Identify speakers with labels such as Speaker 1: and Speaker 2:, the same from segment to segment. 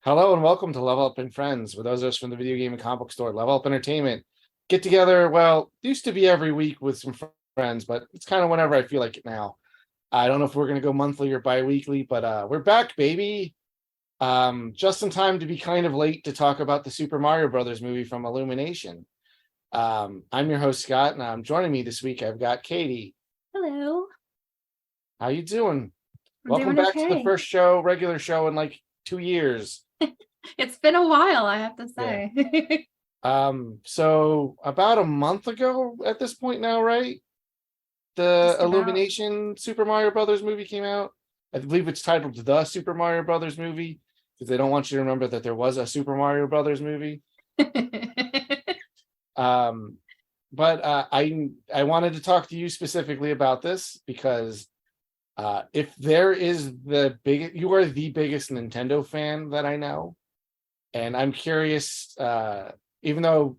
Speaker 1: Hello and welcome to Level Up and Friends. For those of us from the video game and comic book store, Level Up Entertainment get together. Well, used to be every week with some friends, but it's kind of whenever I feel like it now. I don't know if we're going to go monthly or bi-weekly, but we're back, baby. Just in time to be kind of late to talk about the Super Mario Brothers movie from Illumination. I'm your host, Scott, and joining me this week, I've got Katie.
Speaker 2: Hello.
Speaker 1: How you doing?
Speaker 2: I'm
Speaker 1: Welcome
Speaker 2: doing
Speaker 1: back to the
Speaker 2: okay.
Speaker 1: first show, regular show in like 2 years.
Speaker 2: It's been a while, I have to
Speaker 1: Yeah.
Speaker 2: say.
Speaker 1: So about a month ago at this point now, right? The
Speaker 2: Just about.
Speaker 1: Illumination Super Mario Brothers movie came out. I believe it's titled The Super Mario Brothers Movie because they don't want you to remember that there was a Super Mario Brothers movie. Um, but I wanted to talk to you specifically about this because if there is you are the biggest Nintendo fan that I know. And I'm curious, even though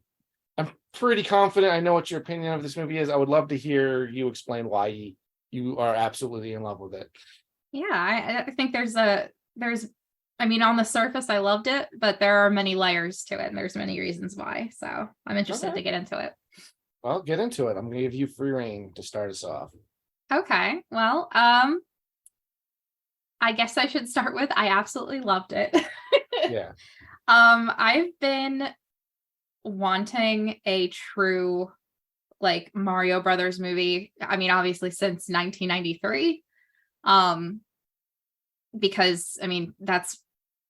Speaker 1: I'm pretty confident I know what your opinion of this movie is, I would love to hear you explain why you are absolutely in love with it.
Speaker 2: Yeah, I think I mean, on the surface, I loved it, but there are many layers to it, and there's many reasons why. So I'm interested
Speaker 1: Okay.
Speaker 2: to get into it.
Speaker 1: Well, get into it. I'm going to give you free reign to start us off.
Speaker 2: Okay. Well, I guess I should start with I absolutely loved it.
Speaker 1: Yeah.
Speaker 2: I've been wanting a true like Mario Brothers movie. I mean, obviously since 1993. Because I mean, that's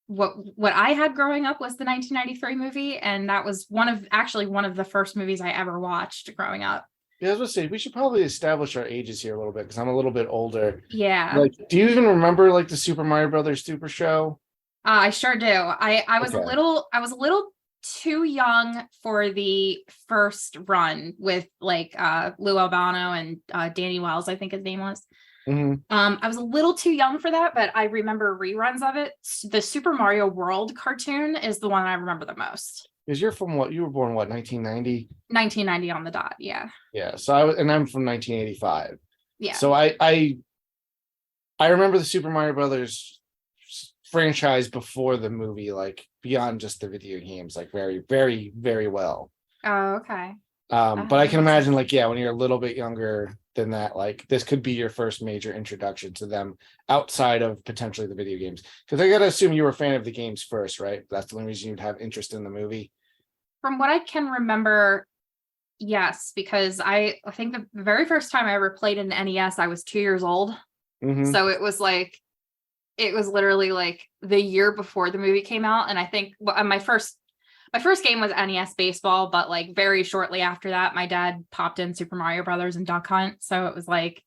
Speaker 2: what I had growing up was the 1993 movie, and that was one of the first movies I ever watched growing up.
Speaker 1: Yeah, I was going to say, we should probably establish our ages here a little bit because I'm a little bit older.
Speaker 2: Yeah.
Speaker 1: Like, do you even remember like the Super Mario Brothers Super Show?
Speaker 2: I sure do. I was a
Speaker 1: Okay.
Speaker 2: little too young for the first run with like Lou Albano and Danny Wells, I think his name was.
Speaker 1: Mm-hmm.
Speaker 2: I was a little too young for that, but I remember reruns of it. The Super Mario World cartoon is the one I remember the most.
Speaker 1: Because you're from what? You were born what, 1990?
Speaker 2: 1990 on the dot. Yeah.
Speaker 1: Yeah. And I'm from 1985.
Speaker 2: Yeah.
Speaker 1: So I remember the Super Mario Brothers franchise before the movie, like beyond just the video games, like very, very, very well.
Speaker 2: Oh, okay.
Speaker 1: But I can imagine, like, yeah, when you're a little bit younger than that, like this could be your first major introduction to them outside of potentially the video games. Because I gotta assume you were a fan of the games first, right? That's the only reason you'd have interest in the movie.
Speaker 2: From what I can remember, yes, because I think the very first time I ever played an NES, I was 2 years old.
Speaker 1: Mm-hmm.
Speaker 2: So it was literally like the year before the movie came out. And I think my first game was NES baseball, but like very shortly after that, my dad popped in Super Mario Brothers and Duck Hunt. So it was like,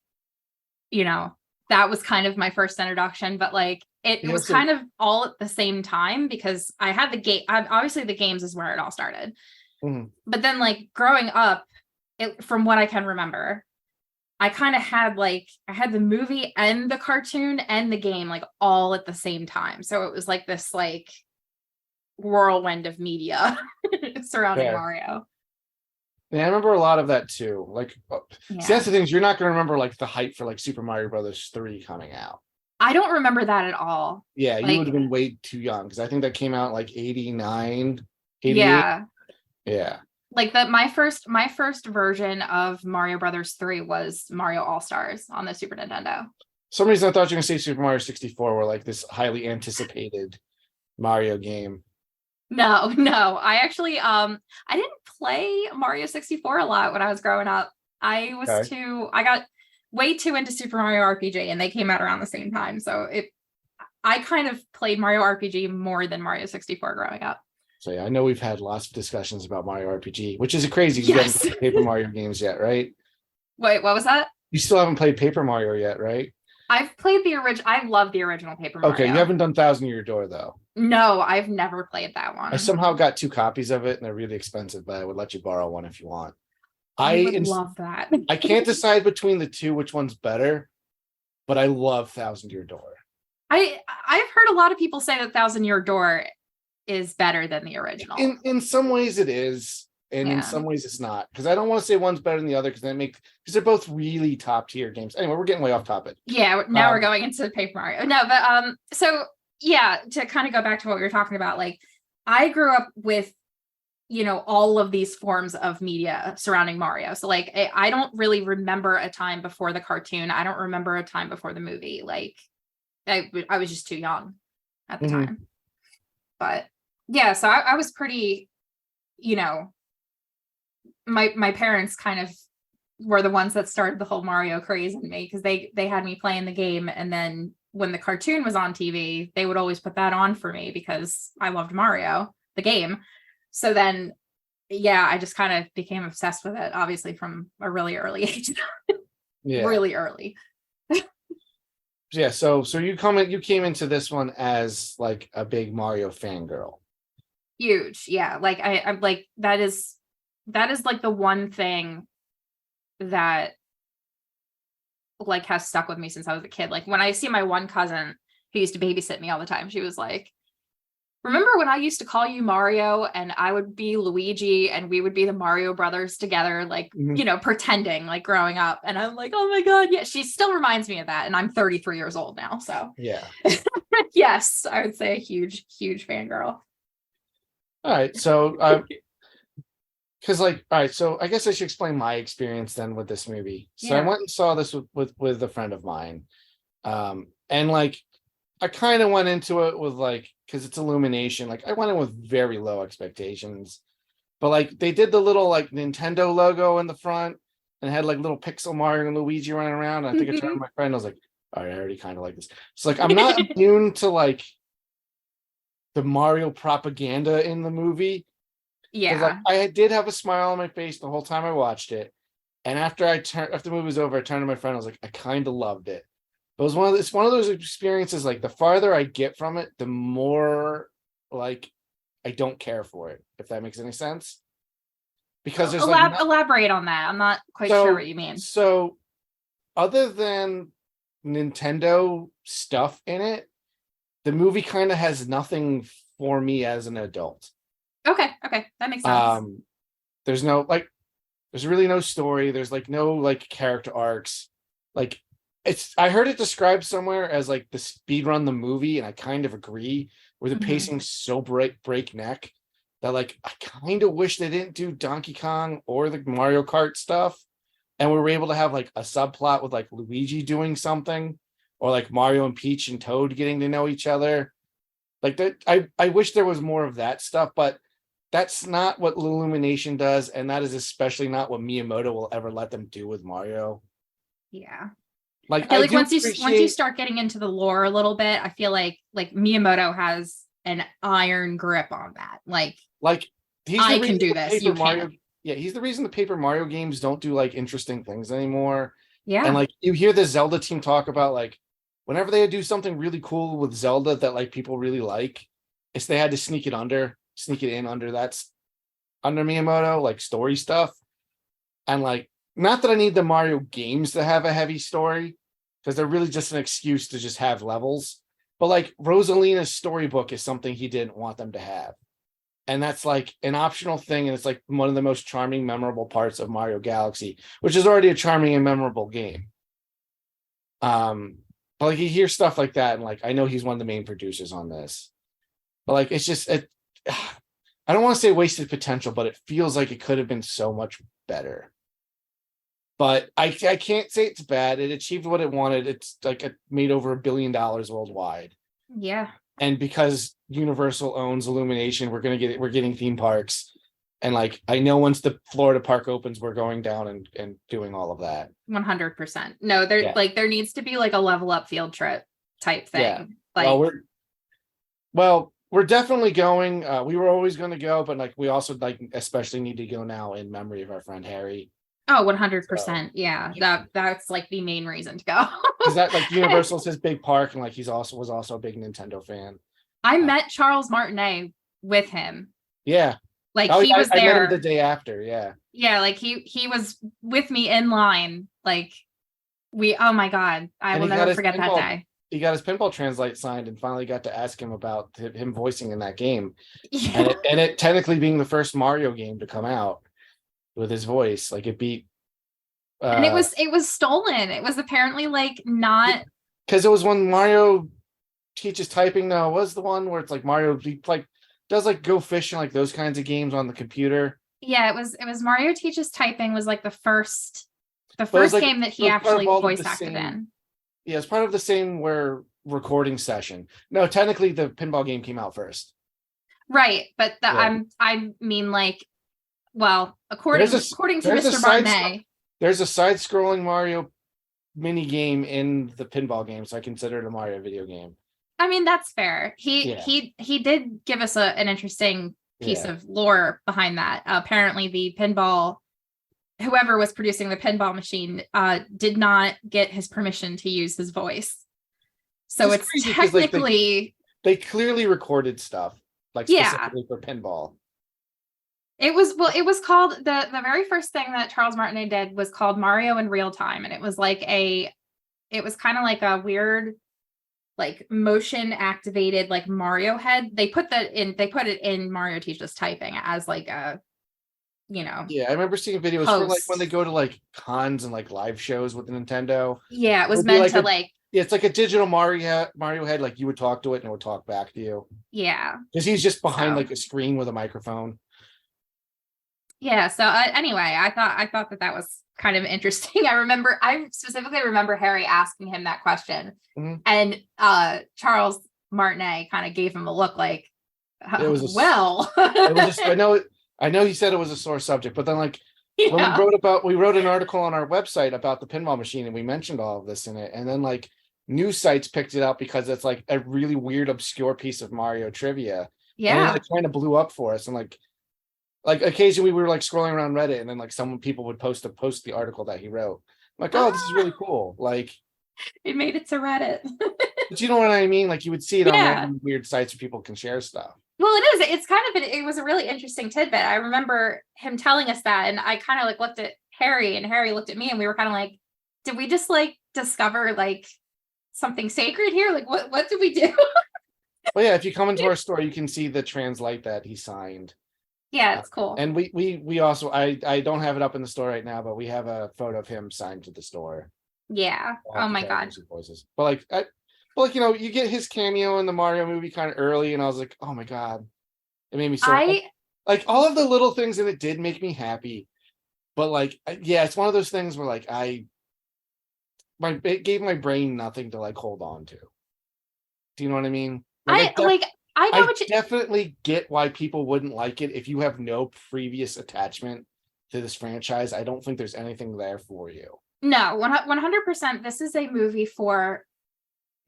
Speaker 2: that was kind of my first introduction, but like it
Speaker 1: Yeah,
Speaker 2: was
Speaker 1: so
Speaker 2: kind of all at the same time because I had the game. Obviously, the games is where it all started.
Speaker 1: mhm.
Speaker 2: But then like growing up, from what I can remember, I kind of had I had the movie and the cartoon and the game like all at the same time. So it was like this like whirlwind of media surrounding
Speaker 1: Fair.
Speaker 2: Mario.
Speaker 1: Yeah, I remember a lot of that too. Like, see,
Speaker 2: Yeah.
Speaker 1: that's the thing is you're not gonna remember like the hype for like Super Mario Brothers 3 coming out.
Speaker 2: I don't remember that at all.
Speaker 1: Yeah, you would
Speaker 2: Like,
Speaker 1: have been way too young because I think that came out like 89, 88.
Speaker 2: yeah.
Speaker 1: Yeah.
Speaker 2: Like that my first version of Mario Brothers 3 was Mario All-Stars on the Super Nintendo.
Speaker 1: For some reason I thought you were gonna say Super Mario 64 were like this highly anticipated Mario game.
Speaker 2: No. I actually I didn't play Mario 64 a lot when I was growing up.
Speaker 1: Okay.
Speaker 2: I got way too into Super Mario RPG and they came out around the same time. So I kind of played Mario RPG more than Mario 64 growing up.
Speaker 1: So yeah, I know we've had lots of discussions about Mario RPG, which is crazy because you haven't
Speaker 2: Yes.
Speaker 1: played Paper Mario games yet, right?
Speaker 2: Wait, what was that?
Speaker 1: You still haven't played Paper Mario yet, right?
Speaker 2: I've played the original. I love the original Paper
Speaker 1: Okay, you
Speaker 2: Mario.
Speaker 1: haven't done Thousand Year Door though.
Speaker 2: No, I've never played that
Speaker 1: I
Speaker 2: one.
Speaker 1: somehow got 2 copies of it and they're really expensive, but I would let you borrow one if you want.
Speaker 2: I would
Speaker 1: I
Speaker 2: love that.
Speaker 1: I can't decide between the two which one's better, but I love Thousand Year Door.
Speaker 2: I've heard a lot of people say that Thousand Year Door is better than the original.
Speaker 1: In some ways it is, and in
Speaker 2: Yeah.
Speaker 1: some ways it's not. Because I don't want to say one's better than the other because they're both really top tier games. Anyway, we're getting way off topic.
Speaker 2: Yeah, now we're going into Paper Mario. No, but so yeah, to kind of go back to what we were talking about, like I grew up with, all of these forms of media surrounding Mario. So like I don't really remember a time before the cartoon. I don't remember a time before the movie. Like I was just too young at the
Speaker 1: Mhm.
Speaker 2: time. But yeah, so I was pretty, you know, my parents kind of were the ones that started the whole Mario craze in me, because they had me playing the game, and then when the cartoon was on TV, they would always put that on for me because I loved Mario, the game. So then, yeah, I just kind of became obsessed with it, obviously from a really early age,
Speaker 1: Yeah.
Speaker 2: really early.
Speaker 1: Yeah. So you came into this one as like a big Mario fangirl.
Speaker 2: Huge, yeah. Like I'm like that is like the one thing that like has stuck with me since I was a kid. Like when I see my one cousin who used to babysit me all the time, she was like, remember when I used to call you Mario and I would be Luigi and we would be the Mario brothers together, like,
Speaker 1: Mhm.
Speaker 2: pretending like growing up. And I'm like, oh my God. Yeah, she still reminds me of that. And I'm 33 years old now. So
Speaker 1: Yeah.
Speaker 2: yes, I would say a huge, huge fangirl.
Speaker 1: All right. So because like, all right, so I guess I should explain my experience then with this movie. So I
Speaker 2: Yeah.
Speaker 1: went and saw this with a friend of mine. And like I kind of went into it with like, because it's Illumination, like I went in with very low expectations. But like they did the little like Nintendo logo in the front and had like little pixel Mario and Luigi running around. And I think I turned to my friend, I was like, all right, I already kind of like this. So like I'm not immune to like the Mario propaganda in the movie. Because like
Speaker 2: Yeah.
Speaker 1: I did have a smile on my face the whole time I watched it. And after the movie was over, I turned to my friend, I was like, I kind of loved it. But it's one of those experiences, like the farther I get from it, the more like I don't care for it, if that makes any sense. Because there's like not
Speaker 2: Elaborate on that. I'm not quite sure
Speaker 1: so
Speaker 2: what you mean.
Speaker 1: so other than Nintendo stuff in it, the movie kind of has nothing for me as an adult.
Speaker 2: Okay. Okay. That makes sense.
Speaker 1: Um, there's no like there's really no story. There's like no like character arcs. Like I heard it described somewhere as like the speed run the movie, and I kind of agree, where the
Speaker 2: Mhm.
Speaker 1: pacing's so breakneck that like I kind of wish they didn't do Donkey Kong or the Mario Kart stuff, and we were able to have like a subplot with like Luigi doing something, or like Mario and Peach and Toad getting to know each other. Like that, I wish there was more of that stuff, but that's not what Illumination does, and that is especially not what Miyamoto will ever let them do with Mario.
Speaker 2: Yeah. I
Speaker 1: Like
Speaker 2: feel
Speaker 1: I
Speaker 2: like
Speaker 1: do
Speaker 2: once you
Speaker 1: appreciate,
Speaker 2: start getting into the lore a little bit, I feel like Miyamoto has an iron grip on that. Like,
Speaker 1: like he's the
Speaker 2: I can
Speaker 1: reason
Speaker 2: do
Speaker 1: the
Speaker 2: this,
Speaker 1: Paper
Speaker 2: you can't.
Speaker 1: Mario, yeah, he's the reason the Paper Mario games don't do like interesting things anymore. And
Speaker 2: Yeah.
Speaker 1: like you hear the Zelda team talk about like whenever they do something really cool with Zelda that like people really like, it's they had to sneak it in under under Miyamoto, like story stuff. And like, not that I need the Mario games to have a heavy story, because they're really just an excuse to just have levels. But like Rosalina's storybook is something he didn't want them to have. And that's like an optional thing, and it's like one of the most charming, memorable parts of Mario Galaxy, which is already a charming and memorable game. But like you hear stuff like that, and like I know he's one of the main producers on this, but like it's just I don't want to say wasted potential, but it feels like it could have been so much better. But I can't say it's bad. It achieved what it wanted. It's like it made over $1 billion worldwide.
Speaker 2: Yeah.
Speaker 1: And because Universal owns Illumination, we're getting theme parks. And like I know once the Florida park opens, we're going down and doing all of that.
Speaker 2: 100%. No,
Speaker 1: Yeah.
Speaker 2: there needs to be like a level up field trip type
Speaker 1: Yeah.
Speaker 2: thing.
Speaker 1: Well,
Speaker 2: Like,
Speaker 1: we're definitely going. We were always going to go, but like we also like especially need to go now in memory of our friend Harry.
Speaker 2: oh,
Speaker 1: So
Speaker 2: 100%. Yeah. That's like the main reason to go.
Speaker 1: because that like Universal's his big park, and like he's also was also a big Nintendo fan.
Speaker 2: I
Speaker 1: Uh,
Speaker 2: met Charles Martinet with him.
Speaker 1: yeah.
Speaker 2: Like
Speaker 1: Oh,
Speaker 2: he
Speaker 1: yeah,
Speaker 2: was
Speaker 1: I met him the
Speaker 2: there.
Speaker 1: day after. Yeah.
Speaker 2: Yeah, like he was with me in line. Like oh my God, I
Speaker 1: And
Speaker 2: will never forget that day.
Speaker 1: he got his pinball translate signed, and finally got to ask him about him voicing in that game. And
Speaker 2: Yeah.
Speaker 1: it technically being the first Mario game to come out with his voice. Like it beat
Speaker 2: And
Speaker 1: uh
Speaker 2: it was stolen. It was apparently like not.
Speaker 1: because it was when Mario teaches typing now was the one where it's like Mario like does like go fishing, like those kinds of games on the computer.
Speaker 2: Yeah, it was Mario Teaches Typing was like the first
Speaker 1: But it was like
Speaker 2: game that
Speaker 1: it
Speaker 2: he
Speaker 1: was part
Speaker 2: actually
Speaker 1: of all of
Speaker 2: voice
Speaker 1: the
Speaker 2: acted
Speaker 1: same.
Speaker 2: in.
Speaker 1: Yeah, it's part of the same where recording session. No, technically the pinball game came out first.
Speaker 2: Right, but
Speaker 1: Yeah.
Speaker 2: I mean like, well,
Speaker 1: There's a
Speaker 2: according to
Speaker 1: there's a
Speaker 2: Mr.
Speaker 1: side
Speaker 2: Martinet,
Speaker 1: there's a side scrolling Mario mini game in the pinball game, so I consider it a Mario video game.
Speaker 2: I mean that's fair.
Speaker 1: Yeah.
Speaker 2: He did give us an interesting piece
Speaker 1: Yeah.
Speaker 2: of lore behind that. Apparently the pinball, whoever was producing the pinball machine, did not get his permission to use his voice. So
Speaker 1: It's
Speaker 2: it's
Speaker 1: crazy 'cause, like,
Speaker 2: technically,
Speaker 1: they clearly recorded stuff like
Speaker 2: yeah.
Speaker 1: specifically for pinball.
Speaker 2: It was called, the very first thing that Charles Martinet did was called Mario in Real Time, and it was kind of like a weird, like motion activated like Mario head. They put it in Mario Teaches Typing as like a,
Speaker 1: Yeah, I remember seeing videos for like when they go to like cons and like live shows with Nintendo.
Speaker 2: Yeah, it was
Speaker 1: It'll be
Speaker 2: meant
Speaker 1: like
Speaker 2: to
Speaker 1: yeah, it's like a digital Mario head, like you would talk to it and it would talk back to you.
Speaker 2: yeah.
Speaker 1: Because he's just behind
Speaker 2: So,
Speaker 1: like a screen with a microphone.
Speaker 2: yeah. So anyway, I thought that was kind of interesting. I specifically remember Harry asking him that question, and Charles Martinet kind of gave him a look like,
Speaker 1: It was
Speaker 2: well.
Speaker 1: it was just, I know he said it was a sore subject, but then like when
Speaker 2: Yeah.
Speaker 1: we wrote an article on our website about the pinball machine and we mentioned all of this in it, and then like news sites picked it up because it's like a really weird, obscure piece of Mario trivia. And
Speaker 2: Yeah.
Speaker 1: it kind of blew up for us. And like occasionally we were like scrolling around Reddit and then like people would post the article that he wrote. I'm like, oh, this is really cool. Like
Speaker 2: It made it to Reddit.
Speaker 1: but you know what I mean? Like you would see it on
Speaker 2: Yeah.
Speaker 1: random weird sites where people can share stuff.
Speaker 2: Well, it is. It's kind of, it was a really interesting tidbit. I remember him telling us that, and I kind of like looked at Harry, and Harry looked at me, and we were kind of like, did we just like discover like something sacred here? Like what did we do?
Speaker 1: Well, yeah, if you come into our store, you can see the translate that he signed.
Speaker 2: Yeah, it's cool.
Speaker 1: And we also, I don't have it up in the store right now, but we have a photo of him signed to the store.
Speaker 2: Yeah. Oh my God.
Speaker 1: Voices. But like, you get his cameo in the Mario movie kind of early, and I was like, oh my God. It made me so like all of the little things in it did make me happy. But like, yeah, it's one of those things where like it gave my brain nothing to like hold on to. Do you know what I mean?
Speaker 2: I know what you
Speaker 1: definitely get why people wouldn't like it if you have no previous attachment to this franchise. I don't think there's anything there for you.
Speaker 2: No, 100%. This is a movie for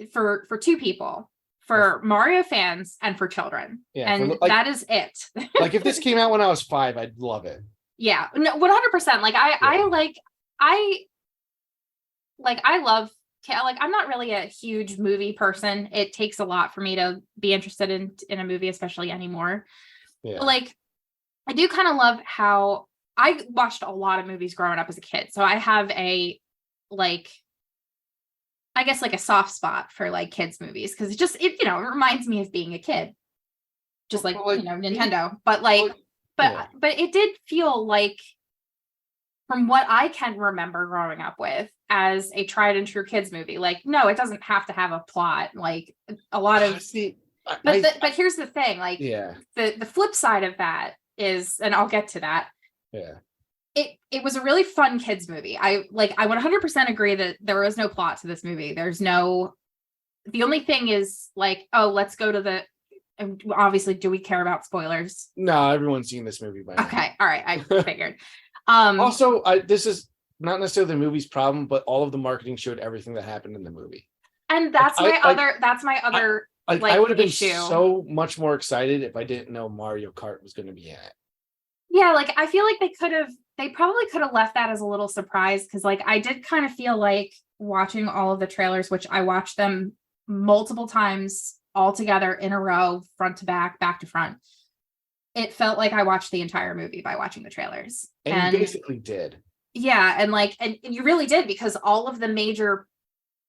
Speaker 2: two people, for Mario fans and for children. Yeah, and that is it.
Speaker 1: Like if this came out when I was 5, I'd love it.
Speaker 2: Yeah, no, 100%. Like I love, like, I'm not really a huge movie person. It takes a lot for me to be interested in a movie, especially anymore. Yeah. But like, I do kind of love how I watched a lot of movies growing up as a kid. So I have a, like, I guess like a soft spot for like kids movies, because it reminds me of being a kid, just like, Nintendo. But like, but it did feel like, from what I can remember growing up with as a tried and true kids movie, like, no, it doesn't have to have a plot. Like a lot of, but here's the thing, like, the flip side of that is, and I'll get to that. Yeah. It was a really fun kids movie. I 100% agree that there was no plot to this movie. The only thing is like, oh, let's go to the, obviously, do we care about spoilers?
Speaker 1: No, everyone's seen this movie by now.
Speaker 2: Okay. All right. I figured.
Speaker 1: Also, this is not necessarily the movie's problem, but all of the marketing showed everything that happened in the movie.
Speaker 2: And that's my other
Speaker 1: I would have been so much more excited if I didn't know Mario Kart was going to be in it.
Speaker 2: Yeah, like I feel like they probably could have left that as a little surprise, because like I did kind of feel like watching all of the trailers, which I watched them multiple times all together in a row, front to back to front. It felt like I watched the entire movie by watching the trailers.
Speaker 1: And you basically did.
Speaker 2: Yeah, and you really did, because all of the major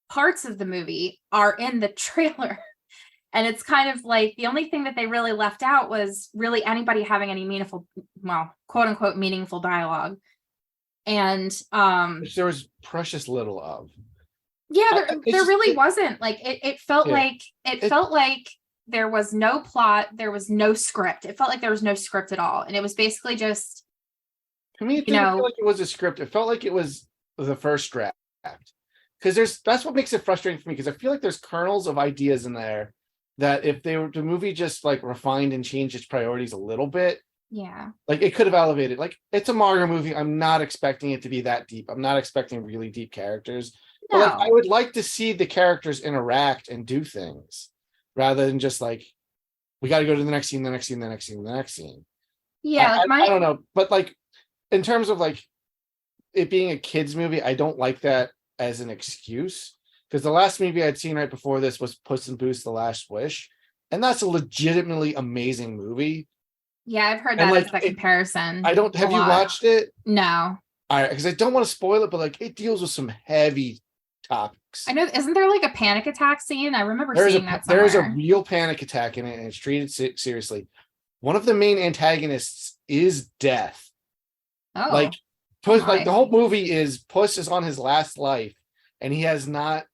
Speaker 2: parts of the movie are in the trailer. And it's kind of like the only thing that they really left out was really anybody having any meaningful, well, quote unquote, meaningful dialogue. And
Speaker 1: which there was precious little of.
Speaker 2: Yeah,
Speaker 1: It's
Speaker 2: there
Speaker 1: just
Speaker 2: really wasn't. Like it felt
Speaker 1: yeah.
Speaker 2: like there was no plot, there was no script. It felt like there was no script at all. And it was basically just,
Speaker 1: To me, it
Speaker 2: you
Speaker 1: didn't feel
Speaker 2: know,
Speaker 1: like it was a script. It felt like it was the first draft. Because that's what makes it frustrating for me. Because I feel like there's kernels of ideas in there that if the movie just like refined and changed its priorities a little bit,
Speaker 2: yeah.
Speaker 1: like it could have elevated. Like it's a Mario movie. I'm not expecting it to be that deep. I'm not expecting really deep characters. But like I
Speaker 2: No.
Speaker 1: would like to see the characters interact and do things rather than just like we got to go to the next scene, the next scene, the next scene, the next scene.
Speaker 2: Yeah, like
Speaker 1: I don't know, but like in terms of like it being a kids movie, I don't like that as an excuse because the last movie I'd seen right before this was Puss in Boots: The Last Wish, and that's a legitimately amazing movie.
Speaker 2: yeah, I've heard
Speaker 1: And
Speaker 2: that
Speaker 1: like
Speaker 2: as the
Speaker 1: it,
Speaker 2: comparison
Speaker 1: I don't
Speaker 2: a
Speaker 1: have you
Speaker 2: lot.
Speaker 1: watched it?
Speaker 2: No.
Speaker 1: All right, because I don't want to spoil it, but like it deals with some heavy
Speaker 2: I
Speaker 1: topics.
Speaker 2: know, isn't there like a panic attack scene? I remember
Speaker 1: There's
Speaker 2: seeing
Speaker 1: a
Speaker 2: that
Speaker 1: there's a
Speaker 2: somewhere.
Speaker 1: real panic attack in it, and it's treated seriously. One of the main antagonists is death. Like
Speaker 2: Oh, oh
Speaker 1: Puss, like
Speaker 2: my.
Speaker 1: the whole movie is Puss is on his last life, and he has not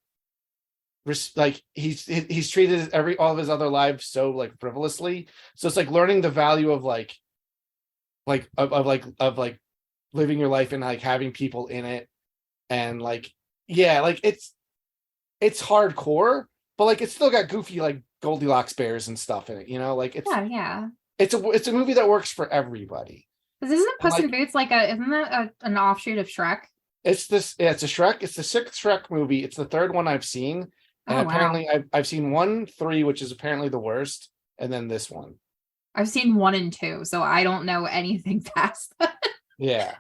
Speaker 1: like he's treated every all of his other lives so like frivolously. So it's like learning the value of like living your life and like having people in it, and like yeah, like it's hardcore, but like it's still got goofy like Goldilocks bears and stuff in it. You know, like
Speaker 2: Yeah, yeah.
Speaker 1: it's a movie that works for everybody.
Speaker 2: 'Cause isn't
Speaker 1: And
Speaker 2: Puss in
Speaker 1: like
Speaker 2: Boots like isn't that an offshoot of Shrek?
Speaker 1: it's this, yeah, it's a Shrek. It's the sixth Shrek movie. It's the third one I've seen, and
Speaker 2: Oh wow.
Speaker 1: apparently I've seen 1, 3, which is apparently the worst, and then this one.
Speaker 2: I've seen 1 and 2, so I don't know anything past that.
Speaker 1: Yeah,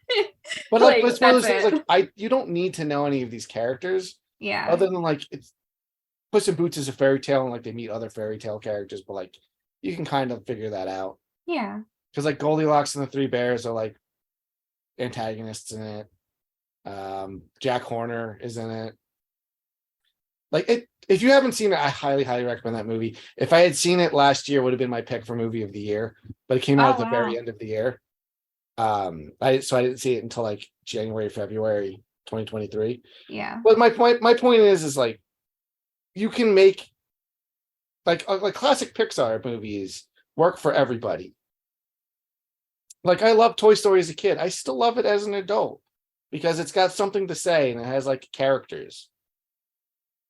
Speaker 1: but like
Speaker 2: Like
Speaker 1: it's one of
Speaker 2: that's
Speaker 1: those things like
Speaker 2: it.
Speaker 1: you don't need to know any of these characters
Speaker 2: Yeah.
Speaker 1: other than like it's Puss in Boots is a fairy tale and like they meet other fairy tale characters, but like you can kind of figure that out
Speaker 2: Yeah.
Speaker 1: because like Goldilocks and the Three Bears are like antagonists in it. Jack Horner is in it. Like it, if you haven't seen it, I highly recommend that movie. If I had seen it last year, it would have been my pick for movie of the year, but it came out
Speaker 2: Oh
Speaker 1: at the very
Speaker 2: wow.
Speaker 1: end of the year. I didn't see it until like January, February 2023.
Speaker 2: Yeah.
Speaker 1: But my point is like you can make like classic Pixar movies work for everybody. Like I love Toy Story as a kid. I still love it as an adult because it's got something to say and it has like characters,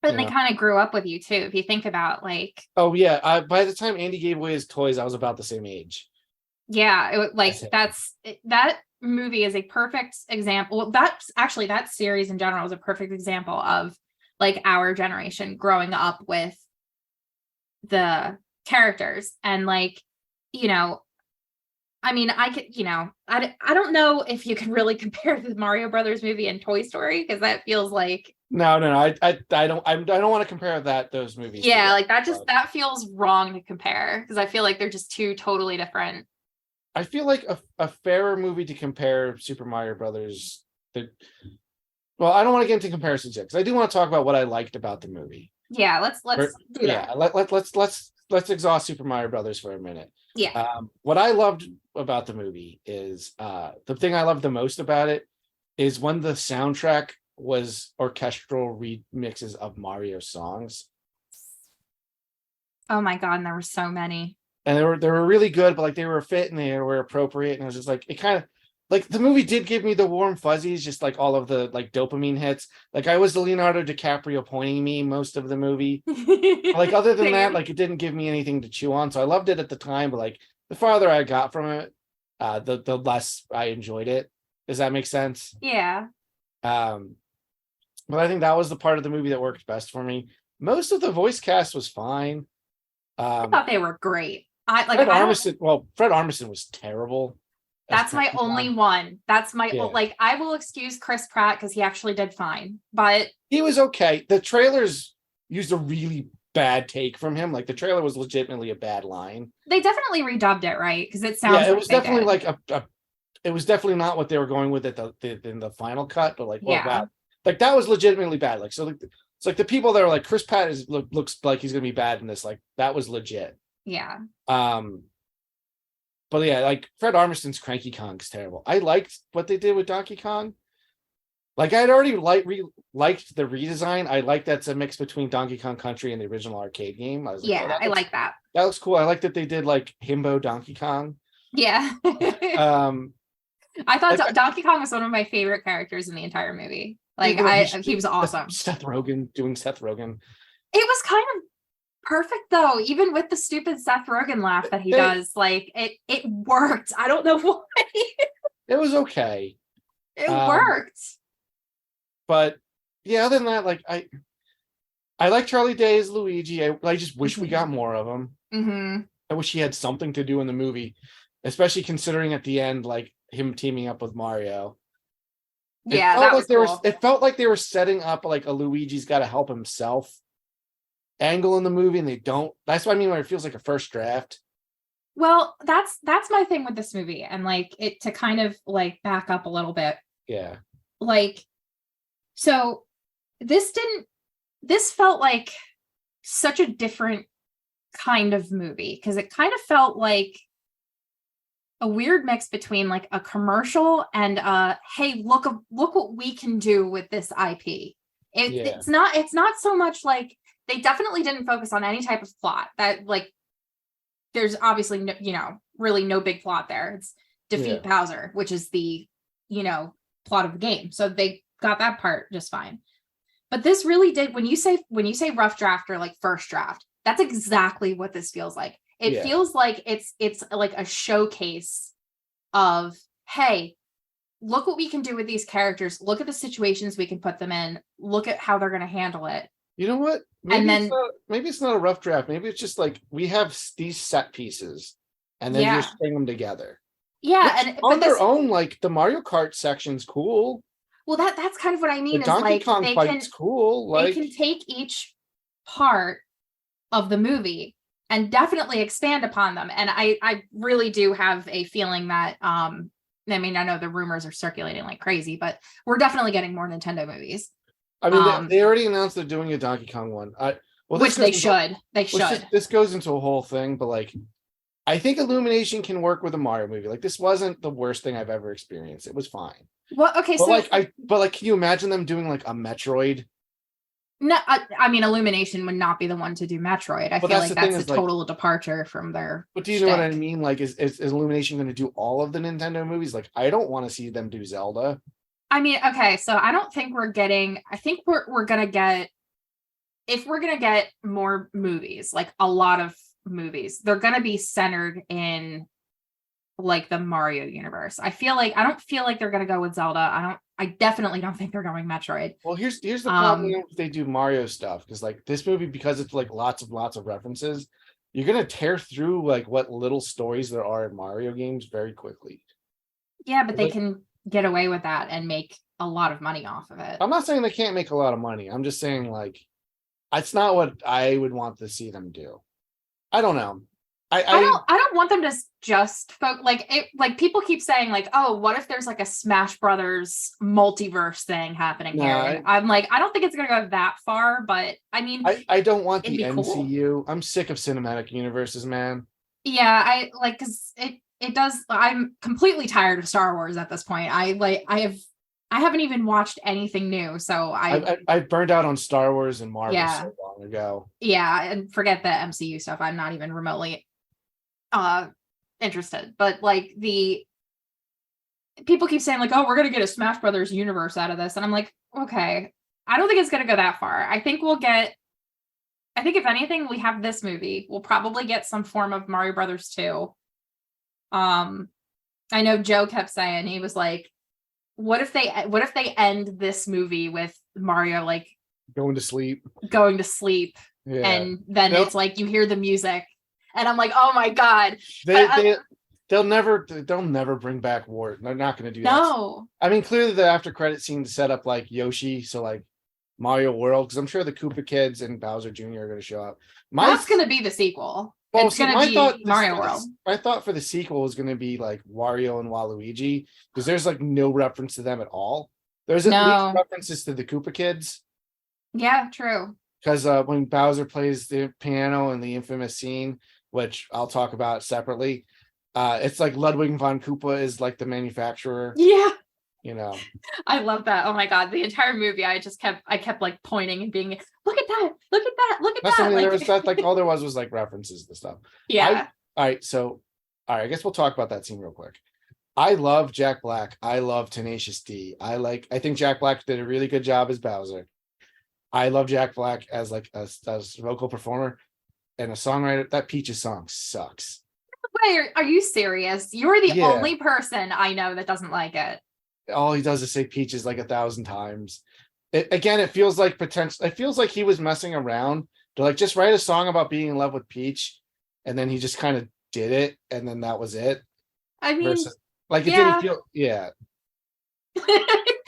Speaker 2: But
Speaker 1: you
Speaker 2: they
Speaker 1: know.
Speaker 2: kind of grew up with you too. If you think about like,
Speaker 1: Oh yeah, by the time Andy gave away his toys, I was about the same age
Speaker 2: yeah,
Speaker 1: as
Speaker 2: like
Speaker 1: him.
Speaker 2: that movie is a perfect example. Well, that's actually that series in general is a perfect example of like our generation growing up with the characters and like, you know, I mean, I could, I don't know if you can really compare the Mario Brothers movie and Toy Story because that feels like,
Speaker 1: No. I don't want to compare those movies
Speaker 2: yeah,
Speaker 1: together.
Speaker 2: like that just
Speaker 1: But
Speaker 2: that feels wrong to compare because I feel like they're just two totally different.
Speaker 1: I feel like a fairer movie to compare Super Mario Brothers. The, well, I don't want to get into comparisons yet because I do want to talk about what I liked about the movie.
Speaker 2: Yeah, let's do
Speaker 1: Yeah,
Speaker 2: that.
Speaker 1: let's exhaust Super Mario Brothers for a minute.
Speaker 2: Yeah.
Speaker 1: What I loved about the movie is the thing I loved the most about it is when the soundtrack was orchestral remixes of Mario songs,
Speaker 2: Oh my God, and there were so many.
Speaker 1: and they were really good, but like they were fit and they were appropriate, and it was just like it kind of like the movie did give me the warm fuzzies, just like all of the like dopamine hits. Like I was the Leonardo DiCaprio pointing me most of the movie. Like other than that,
Speaker 2: Same.
Speaker 1: like it didn't give me anything to chew on. So I loved it at the time, but like the farther I got from it, the less I enjoyed it. Does that make sense?
Speaker 2: Yeah.
Speaker 1: Um, but I think that was the part of the movie that worked best for me. Most of the voice cast was fine.
Speaker 2: I
Speaker 1: Um,
Speaker 2: thought they were great. I don't
Speaker 1: Fred Armisen was terrible as
Speaker 2: that's my
Speaker 1: Cranky
Speaker 2: only
Speaker 1: Kong.
Speaker 2: one. That's my
Speaker 1: Yeah,
Speaker 2: like I will excuse Chris Pratt because he actually did fine. But
Speaker 1: he was okay. The trailers used a really bad take from him. Like the trailer was legitimately a bad line.
Speaker 2: they definitely redubbed it, right? Because it
Speaker 1: Yeah,
Speaker 2: sounds
Speaker 1: it
Speaker 2: like
Speaker 1: was
Speaker 2: they
Speaker 1: definitely
Speaker 2: did.
Speaker 1: like a it was definitely not what they were going with at in the final cut, but like, oh
Speaker 2: Yeah.
Speaker 1: wow, like that was legitimately bad. Like, so it's like the people that are like Chris Pratt looks like he's gonna be bad in this, like that was legit.
Speaker 2: Yeah.
Speaker 1: Um, but yeah, like Fred Armisten's Cranky Kong's terrible. I liked what they did with Donkey Kong, Like I'd already liked the redesign. I like that's a mix between Donkey Kong Country and the original arcade game. I was like, oh,
Speaker 2: Yeah, I like that.
Speaker 1: that looks cool. I like that they did like himbo Donkey Kong.
Speaker 2: Yeah.
Speaker 1: Um,
Speaker 2: I thought
Speaker 1: like,
Speaker 2: Donkey Kong was one of my favorite characters in the entire movie. Like he was awesome.
Speaker 1: Seth Rogen doing Seth Rogen.
Speaker 2: It was kind of perfect though, even with the stupid Seth Rogen laugh that he does. Like it worked. I don't know why.
Speaker 1: It was okay.
Speaker 2: It worked.
Speaker 1: But yeah, other than that, like I like Charlie Day as Luigi. I just wish we got more of him.
Speaker 2: Mm-hmm.
Speaker 1: I wish he had something to do in the movie, especially considering at the end, like him teaming up with Mario.
Speaker 2: Yeah, that was cool.
Speaker 1: It felt like they were setting up like a Luigi's got to help himself angle in the movie, and they don't. That's what I mean when it feels like a first draft.
Speaker 2: Well, that's my thing with this movie, and like it to kind of like back up a little bit.
Speaker 1: Yeah.
Speaker 2: Like, so this felt like such a different kind of movie because it kind of felt like a weird mix between like a commercial and hey, look what we can do with this IP. It's not so much like they definitely didn't focus on any type of plot that like there's obviously no, really no big plot there. It's defeat Bowser, which is the plot of the game. So they got that part just fine. But this really did when you say rough draft or like first draft, that's exactly what this feels like. It feels like it's like a showcase of, hey, look what we can do with these characters. Look at the situations we can put them in. Look at how they're going to handle it.
Speaker 1: You know what? Maybe it's not a rough draft. Maybe it's just like we have these set pieces and then you just string them together.
Speaker 2: Yeah.
Speaker 1: Which, on their own, like the Mario Kart section's cool.
Speaker 2: Well, that's kind of what I mean.
Speaker 1: The Donkey Kong fight's cool.
Speaker 2: Like, they can take each part of the movie and definitely expand upon them. And I really do have a feeling that I mean, I know the rumors are circulating like crazy, but we're definitely getting more Nintendo movies.
Speaker 1: I mean, they already announced they're doing a Donkey Kong one.
Speaker 2: Which they should. They should.
Speaker 1: This goes into a whole thing, but like, I think Illumination can work with a Mario movie. Like, this wasn't the worst thing I've ever experienced. It was fine.
Speaker 2: Well, okay,
Speaker 1: but can you imagine them doing like a Metroid?
Speaker 2: No, I mean, Illumination would not be the one to do Metroid. I feel like that's a total departure from their.
Speaker 1: But do you know what I mean? Like, is Illumination going to do all of the Nintendo movies? Like, I don't want to see them do Zelda.
Speaker 2: I mean, okay, so I don't think we're getting. I think we're gonna get. If we're gonna get more movies, like a lot of movies, they're gonna be centered in like the Mario universe. I don't feel like they're gonna go with Zelda. I definitely don't think they're going Metroid.
Speaker 1: Well, here's the problem if they do Mario stuff, because like this movie, because it's like lots of references, you're gonna tear through like what little stories there are in Mario games very quickly.
Speaker 2: Yeah, but they can get away with that and make a lot of money off of it.
Speaker 1: I'm not saying they can't make a lot of money. I'm just saying like it's not what I would want to see them do. I don't know. I
Speaker 2: don't want them to just like people keep saying like, oh, what if there's like a Smash Brothers multiverse thing happening here? And I'm like, I don't think it's gonna go that far, but I mean,
Speaker 1: I don't want the MCU.
Speaker 2: Cool.
Speaker 1: I'm sick of cinematic universes, man.
Speaker 2: Yeah, I like because it does. I'm completely tired of Star Wars at this point. I haven't even watched anything new, so
Speaker 1: I burned out on Star Wars and Marvel so long ago.
Speaker 2: Yeah, and forget the MCU stuff. I'm not even remotely interested. But like the people keep saying like, oh, we're gonna get a Smash Brothers universe out of this, and I'm like, okay, I don't think it's gonna go that far. I think if anything, we have this movie. We'll probably get some form of Mario Brothers 2. I know Joe kept saying, he was like, what if they end this movie with Mario like
Speaker 1: going to sleep,
Speaker 2: and then it's like you hear the music, and I'm like, oh my god,
Speaker 1: they'll never bring back Wart. They're not going to do that.
Speaker 2: No,
Speaker 1: I mean, clearly the after credit scene set up like Yoshi, so like Mario World, because I'm sure the Koopa kids and Bowser Jr. are going to show up. That's
Speaker 2: going to be the sequel.
Speaker 1: Well,
Speaker 2: it's going to be Mario World.
Speaker 1: My thought for the sequel was going to be like Wario and Waluigi, because there's like no reference to them at all. There's at least references to the Koopa kids.
Speaker 2: Yeah, true.
Speaker 1: Because when Bowser plays the piano in the infamous scene, which I'll talk about separately, it's like Ludwig von Koopa is like the manufacturer.
Speaker 2: Yeah.
Speaker 1: you know.
Speaker 2: I love that. Oh my God. The entire movie, I kept like pointing and being, look at that, look at that, look at
Speaker 1: That's
Speaker 2: that.
Speaker 1: something
Speaker 2: Like,
Speaker 1: there was that like all there was like references to stuff.
Speaker 2: yeah.
Speaker 1: All right, so all right, I guess we'll talk about that scene real quick. I love Jack Black. I love Tenacious D. I think Jack Black did a really good job as Bowser. I love Jack Black as like as a vocal performer and a songwriter. That Peaches song sucks.
Speaker 2: Wait, are you serious? You're the
Speaker 1: Yeah.
Speaker 2: only person I know that doesn't like it.
Speaker 1: All he does is say Peaches like 1,000 times. It feels like potential. It feels like he was messing around to like just write a song about being in love with Peach, and then he just kind of did it, and then that was it.
Speaker 2: I mean,
Speaker 1: Versus, like it didn't
Speaker 2: yeah.
Speaker 1: feel. Yeah.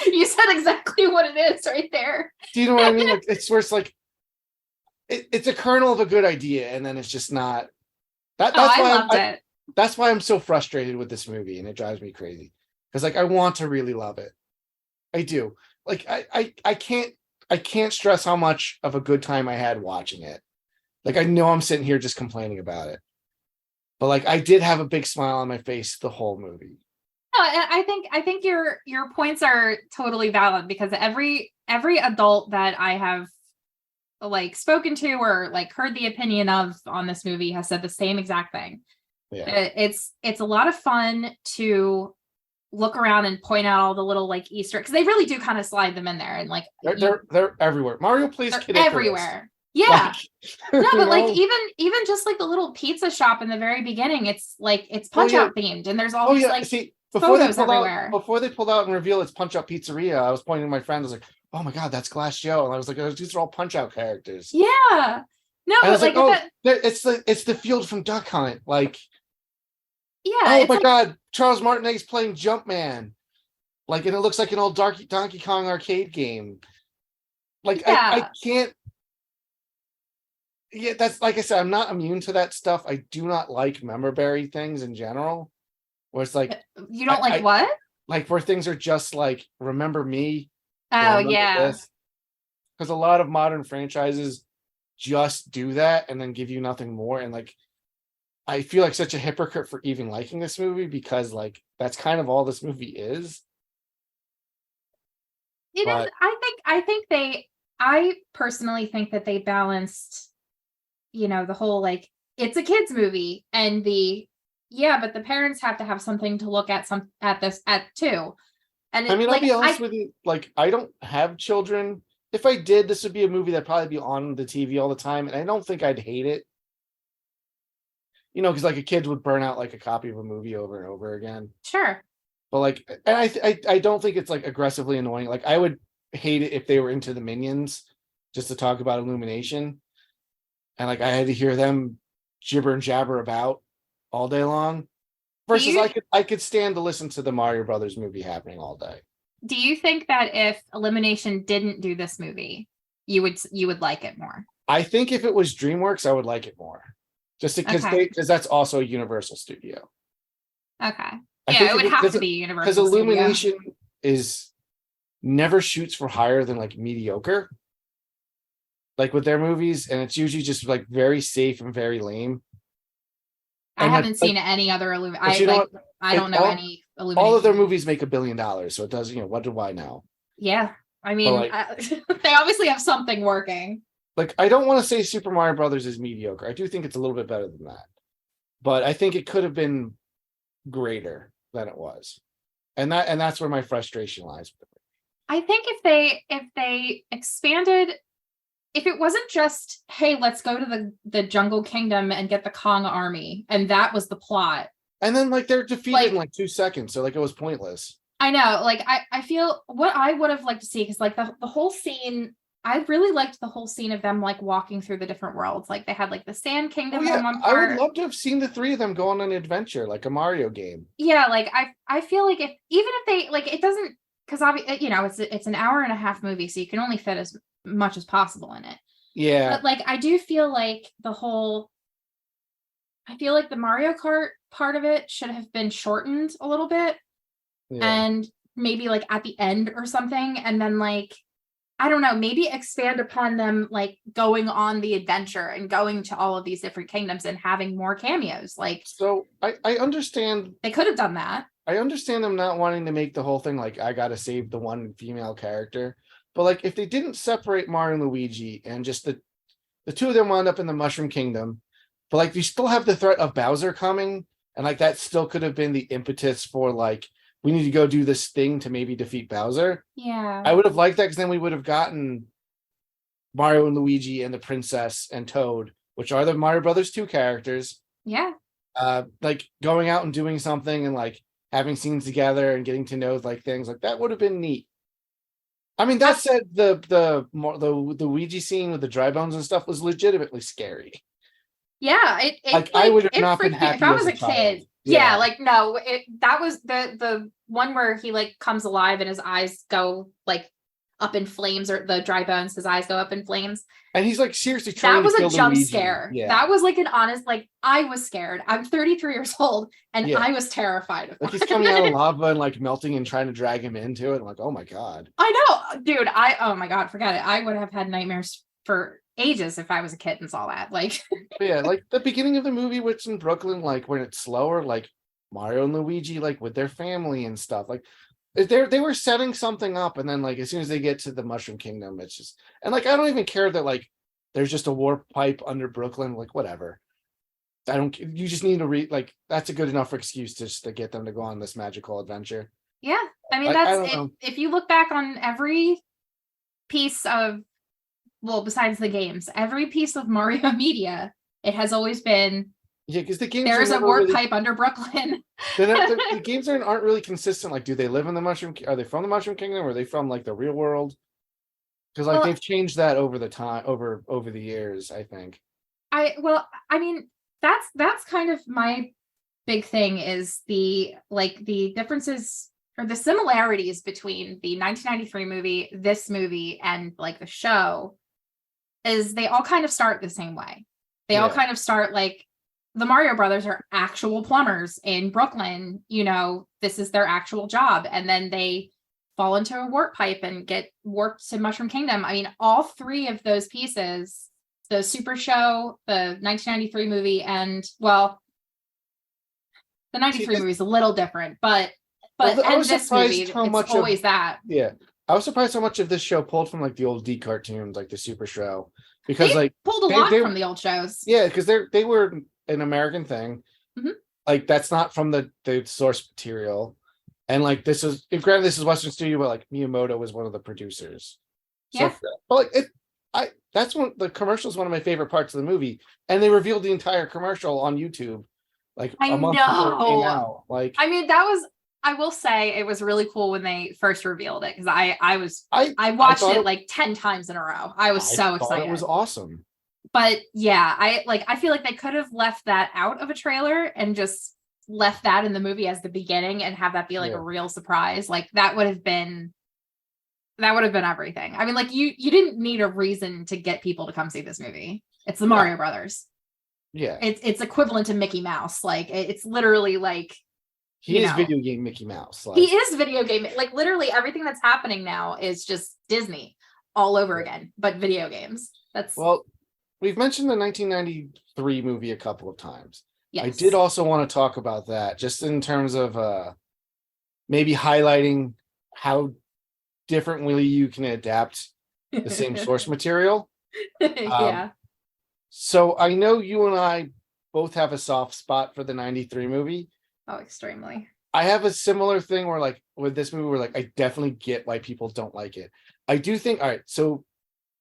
Speaker 2: You said exactly what it is right there.
Speaker 1: Do you know what I mean? Like it's where it's like it's a kernel of a good idea, and then it's just not. That's
Speaker 2: I
Speaker 1: why
Speaker 2: loved it.
Speaker 1: that's why I'm so frustrated with this movie, and it drives me crazy because like I want to really love it. I do. Like I can't stress how much of a good time I had watching it. Like I know I'm sitting here just complaining about it, but like I did have a big smile on my face the whole movie.
Speaker 2: No, and I think your points are totally valid because every adult that I have like spoken to or like heard the opinion of on this movie has said the same exact thing.
Speaker 1: Yeah.
Speaker 2: It's a lot of fun to look around and point out all the little like Easter because they really do kind of slide them in there and like
Speaker 1: They're everywhere. Mario plays Kid Icarus.
Speaker 2: everywhere. Yeah.
Speaker 1: Like,
Speaker 2: No, but like
Speaker 1: know?
Speaker 2: even just like the little pizza shop in the very beginning, it's like it's Punch Out themed and there's all these like
Speaker 1: See,
Speaker 2: photos everywhere.
Speaker 1: Before they pulled out and revealed it's Punch Out Pizzeria, I was pointing to my friend. I was like, "Oh my god, that's Glass Joe!" And I was like, "These are all Punch Out characters."
Speaker 2: Yeah. No,
Speaker 1: And I
Speaker 2: but
Speaker 1: was
Speaker 2: like
Speaker 1: "Oh,
Speaker 2: that,
Speaker 1: it's the field from Duck Hunt." Like,
Speaker 2: yeah,
Speaker 1: oh
Speaker 2: it's
Speaker 1: my
Speaker 2: like
Speaker 1: god, Charles Martinet's playing Jumpman. Like, and it looks like an old Donkey Kong arcade game. Like, I
Speaker 2: yeah.
Speaker 1: can't. Yeah, that's like I said, I'm not immune to that stuff. I do not like member berry things in general. Where it's like
Speaker 2: You don't like what?
Speaker 1: like where things are just like remember me or
Speaker 2: Oh
Speaker 1: remember
Speaker 2: yeah.
Speaker 1: this. Because a lot of modern franchises just do that and then give you nothing more. And like I feel like such a hypocrite for even liking this movie because like that's kind of all this movie is.
Speaker 2: It is.
Speaker 1: But
Speaker 2: I personally think that they balanced, the whole like it's a kids movie and but the parents have to have something to look at this at too. And
Speaker 1: I mean, I'll
Speaker 2: like
Speaker 1: be honest with you, like I don't have children. If I did, this would be a movie that'd probably be on the TV all the time, and I don't think I'd hate it. Because like a kid would burn out like a copy of a movie over and over again.
Speaker 2: sure.
Speaker 1: But like, and I don't think it's like aggressively annoying. Like I would hate it if they were into the Minions just to talk about Illumination, and like I had to hear them gibber and jabber about all day long. Versus
Speaker 2: you
Speaker 1: I could stand to listen to the Mario Brothers movie happening all day.
Speaker 2: Do you think that if Illumination didn't do this movie, you would like it more?
Speaker 1: I think if it was DreamWorks, I would like it more. Just because
Speaker 2: Okay.
Speaker 1: because that's also a Universal Studio.
Speaker 2: Okay.
Speaker 1: I
Speaker 2: Yeah,
Speaker 1: think
Speaker 2: it would have to be
Speaker 1: because
Speaker 2: Universal Studio.
Speaker 1: Illumination is never shoots for higher than like mediocre. Like with their movies, and it's usually just like very safe and very lame.
Speaker 2: I
Speaker 1: And
Speaker 2: haven't
Speaker 1: like,
Speaker 2: seen any other Illumination.
Speaker 1: but you know what?
Speaker 2: I don't know any Illumination.
Speaker 1: All of their movies make $1 billion, so it does. What do I know?
Speaker 2: Yeah, I mean,
Speaker 1: like,
Speaker 2: they obviously have something working.
Speaker 1: Like, I don't want to say Super Mario Brothers is mediocre. I do think it's a little bit better than that, but I think it could have been greater than it was, and that's where my frustration lies.
Speaker 2: I think if they expanded, if it wasn't just, hey, let's go to the Jungle Kingdom and get the Kong army, and that was the plot.
Speaker 1: And then like they're defeated in like 2 seconds, so like it was pointless.
Speaker 2: I know, like I feel what I would have liked to see, because like the whole scene, I really liked the whole scene of them like walking through the different worlds. Like they had like the Sand Kingdom on one part.
Speaker 1: I would love to have seen the 3 of them go on an adventure like a Mario game.
Speaker 2: Yeah, like I feel like if they like it doesn't, because obviously it's an hour and a half movie, so you can only fit as much as possible in it.
Speaker 1: Yeah.
Speaker 2: But like I do feel like I feel like the Mario Kart part of it should have been shortened a little bit. Yeah. And maybe like at the end or something, and then like I don't know, maybe expand upon them like going on the adventure and going to all of these different kingdoms and having more cameos. Like,
Speaker 1: so I understand
Speaker 2: they could have done that.
Speaker 1: I understand them not wanting to make the whole thing like I gotta save the one female character, but like if they didn't separate Mario and Luigi and just the two of them wound up in the Mushroom Kingdom, but like you still have the threat of Bowser coming, and like that still could have been the impetus for like we need to go do this thing to maybe defeat Bowser.
Speaker 2: Yeah.
Speaker 1: I would have liked that because then we would have gotten Mario and Luigi and the princess and Toad, which are the Mario Brothers 2 characters,
Speaker 2: Yeah.
Speaker 1: like going out and doing something and like having scenes together and getting to know like things like that would have been neat. I mean, that said, the Ouija scene with the dry bones and stuff was legitimately scary.
Speaker 2: Yeah,
Speaker 1: Like I would have
Speaker 2: it
Speaker 1: not been
Speaker 2: freaked me.
Speaker 1: happy
Speaker 2: If I
Speaker 1: as
Speaker 2: was
Speaker 1: a
Speaker 2: a
Speaker 1: child.
Speaker 2: kid. Yeah, like no, that was the one where he like comes alive and his eyes go like up in flames, or the dry bones, his eyes go up in flames.
Speaker 1: And he's like seriously trying
Speaker 2: That was
Speaker 1: to kill
Speaker 2: a jump
Speaker 1: Luigi.
Speaker 2: scare.
Speaker 1: Yeah.
Speaker 2: That was like an honest, like I was scared. I'm 33 years old and
Speaker 1: Yeah.
Speaker 2: I was terrified of
Speaker 1: Like he's
Speaker 2: that.
Speaker 1: coming out of lava and like melting and trying to drag him into it. I'm like, oh my God.
Speaker 2: I know, dude. Oh my God, forget it. I would have had nightmares for ages if I was a kid and saw that. Like,
Speaker 1: But yeah, like the beginning of the movie, which in Brooklyn, like when it's slower, like Mario and Luigi, like with their family and stuff, like they were setting something up, and then like as soon as they get to the Mushroom Kingdom, it's just and like I don't even care that like there's just a warp pipe under Brooklyn, like whatever. I don't. You just need to read like that's a good enough excuse to just to get them to go on this magical adventure.
Speaker 2: yeah, I mean
Speaker 1: I
Speaker 2: that's
Speaker 1: don't
Speaker 2: it.
Speaker 1: know.
Speaker 2: If you look back on every piece of, well, besides the games, every piece of Mario media, it has always been
Speaker 1: Yeah, because the games
Speaker 2: there's
Speaker 1: are
Speaker 2: a
Speaker 1: never
Speaker 2: warp
Speaker 1: really,
Speaker 2: pipe under Brooklyn.
Speaker 1: the games aren't really consistent. Like, do they live in the Mushroom? Are they from the Mushroom Kingdom? Or are they from like the real world? Because like
Speaker 2: Well,
Speaker 1: they've changed that over the time over the years, I think.
Speaker 2: I mean that's kind of my big thing is the differences or the similarities between the 1993 movie, this movie, and like the show is they all kind of start the same way. They all
Speaker 1: Yeah.
Speaker 2: kind of start like the Mario Brothers are actual plumbers in Brooklyn. You know, this is their actual job. And then they fall into a warp pipe and get warped to Mushroom Kingdom. I mean, all three of those pieces, the Super Show, the 1993 movie, and well, the 93 movie is a little different, but
Speaker 1: I was
Speaker 2: this
Speaker 1: surprised
Speaker 2: movie,
Speaker 1: how
Speaker 2: it's
Speaker 1: much
Speaker 2: always that.
Speaker 1: yeah. I was surprised how much of this show pulled from like the old D cartoons, like the Super Show, because
Speaker 2: They
Speaker 1: like
Speaker 2: pulled a lot from the old shows.
Speaker 1: yeah, because they were an American thing.
Speaker 2: Mhm.
Speaker 1: Like that's not from the source material, and like this is granted this is Western Studio, but like Miyamoto was one of the producers. So,
Speaker 2: Yeah.
Speaker 1: but like that's one the commercial is one of my favorite parts of the movie, and they revealed the entire commercial on YouTube, like
Speaker 2: I
Speaker 1: a month before it came
Speaker 2: know.
Speaker 1: out. Like
Speaker 2: I mean, I will say it was really cool when they first revealed it because I watched
Speaker 1: thought
Speaker 2: it like 10 times in a row. I was so
Speaker 1: thought
Speaker 2: excited.
Speaker 1: it was awesome.
Speaker 2: But yeah, I feel like they could have left that out of a trailer and just left that in the movie as the beginning and have that be like
Speaker 1: Yeah.
Speaker 2: a real surprise. Like that would have been everything. I mean, like you didn't need a reason to get people to come see this movie. It's the Mario Brothers.
Speaker 1: Yeah,
Speaker 2: It's equivalent to Mickey Mouse. Like it's literally like
Speaker 1: he is video game Mickey Mouse. Like,
Speaker 2: he is video game. Like literally everything that's happening now is just Disney all over again, but video games. That's
Speaker 1: well, we've mentioned the 1993 movie a couple of times.
Speaker 2: yes.
Speaker 1: I did also want to talk about that just in terms of maybe highlighting how differently you can adapt the same source material.
Speaker 2: Yeah.
Speaker 1: So I know you and I both have a soft spot for the 93 movie.
Speaker 2: Oh, extremely.
Speaker 1: I have a similar thing where like with this movie where like I definitely get why people don't like it. I do think all right, so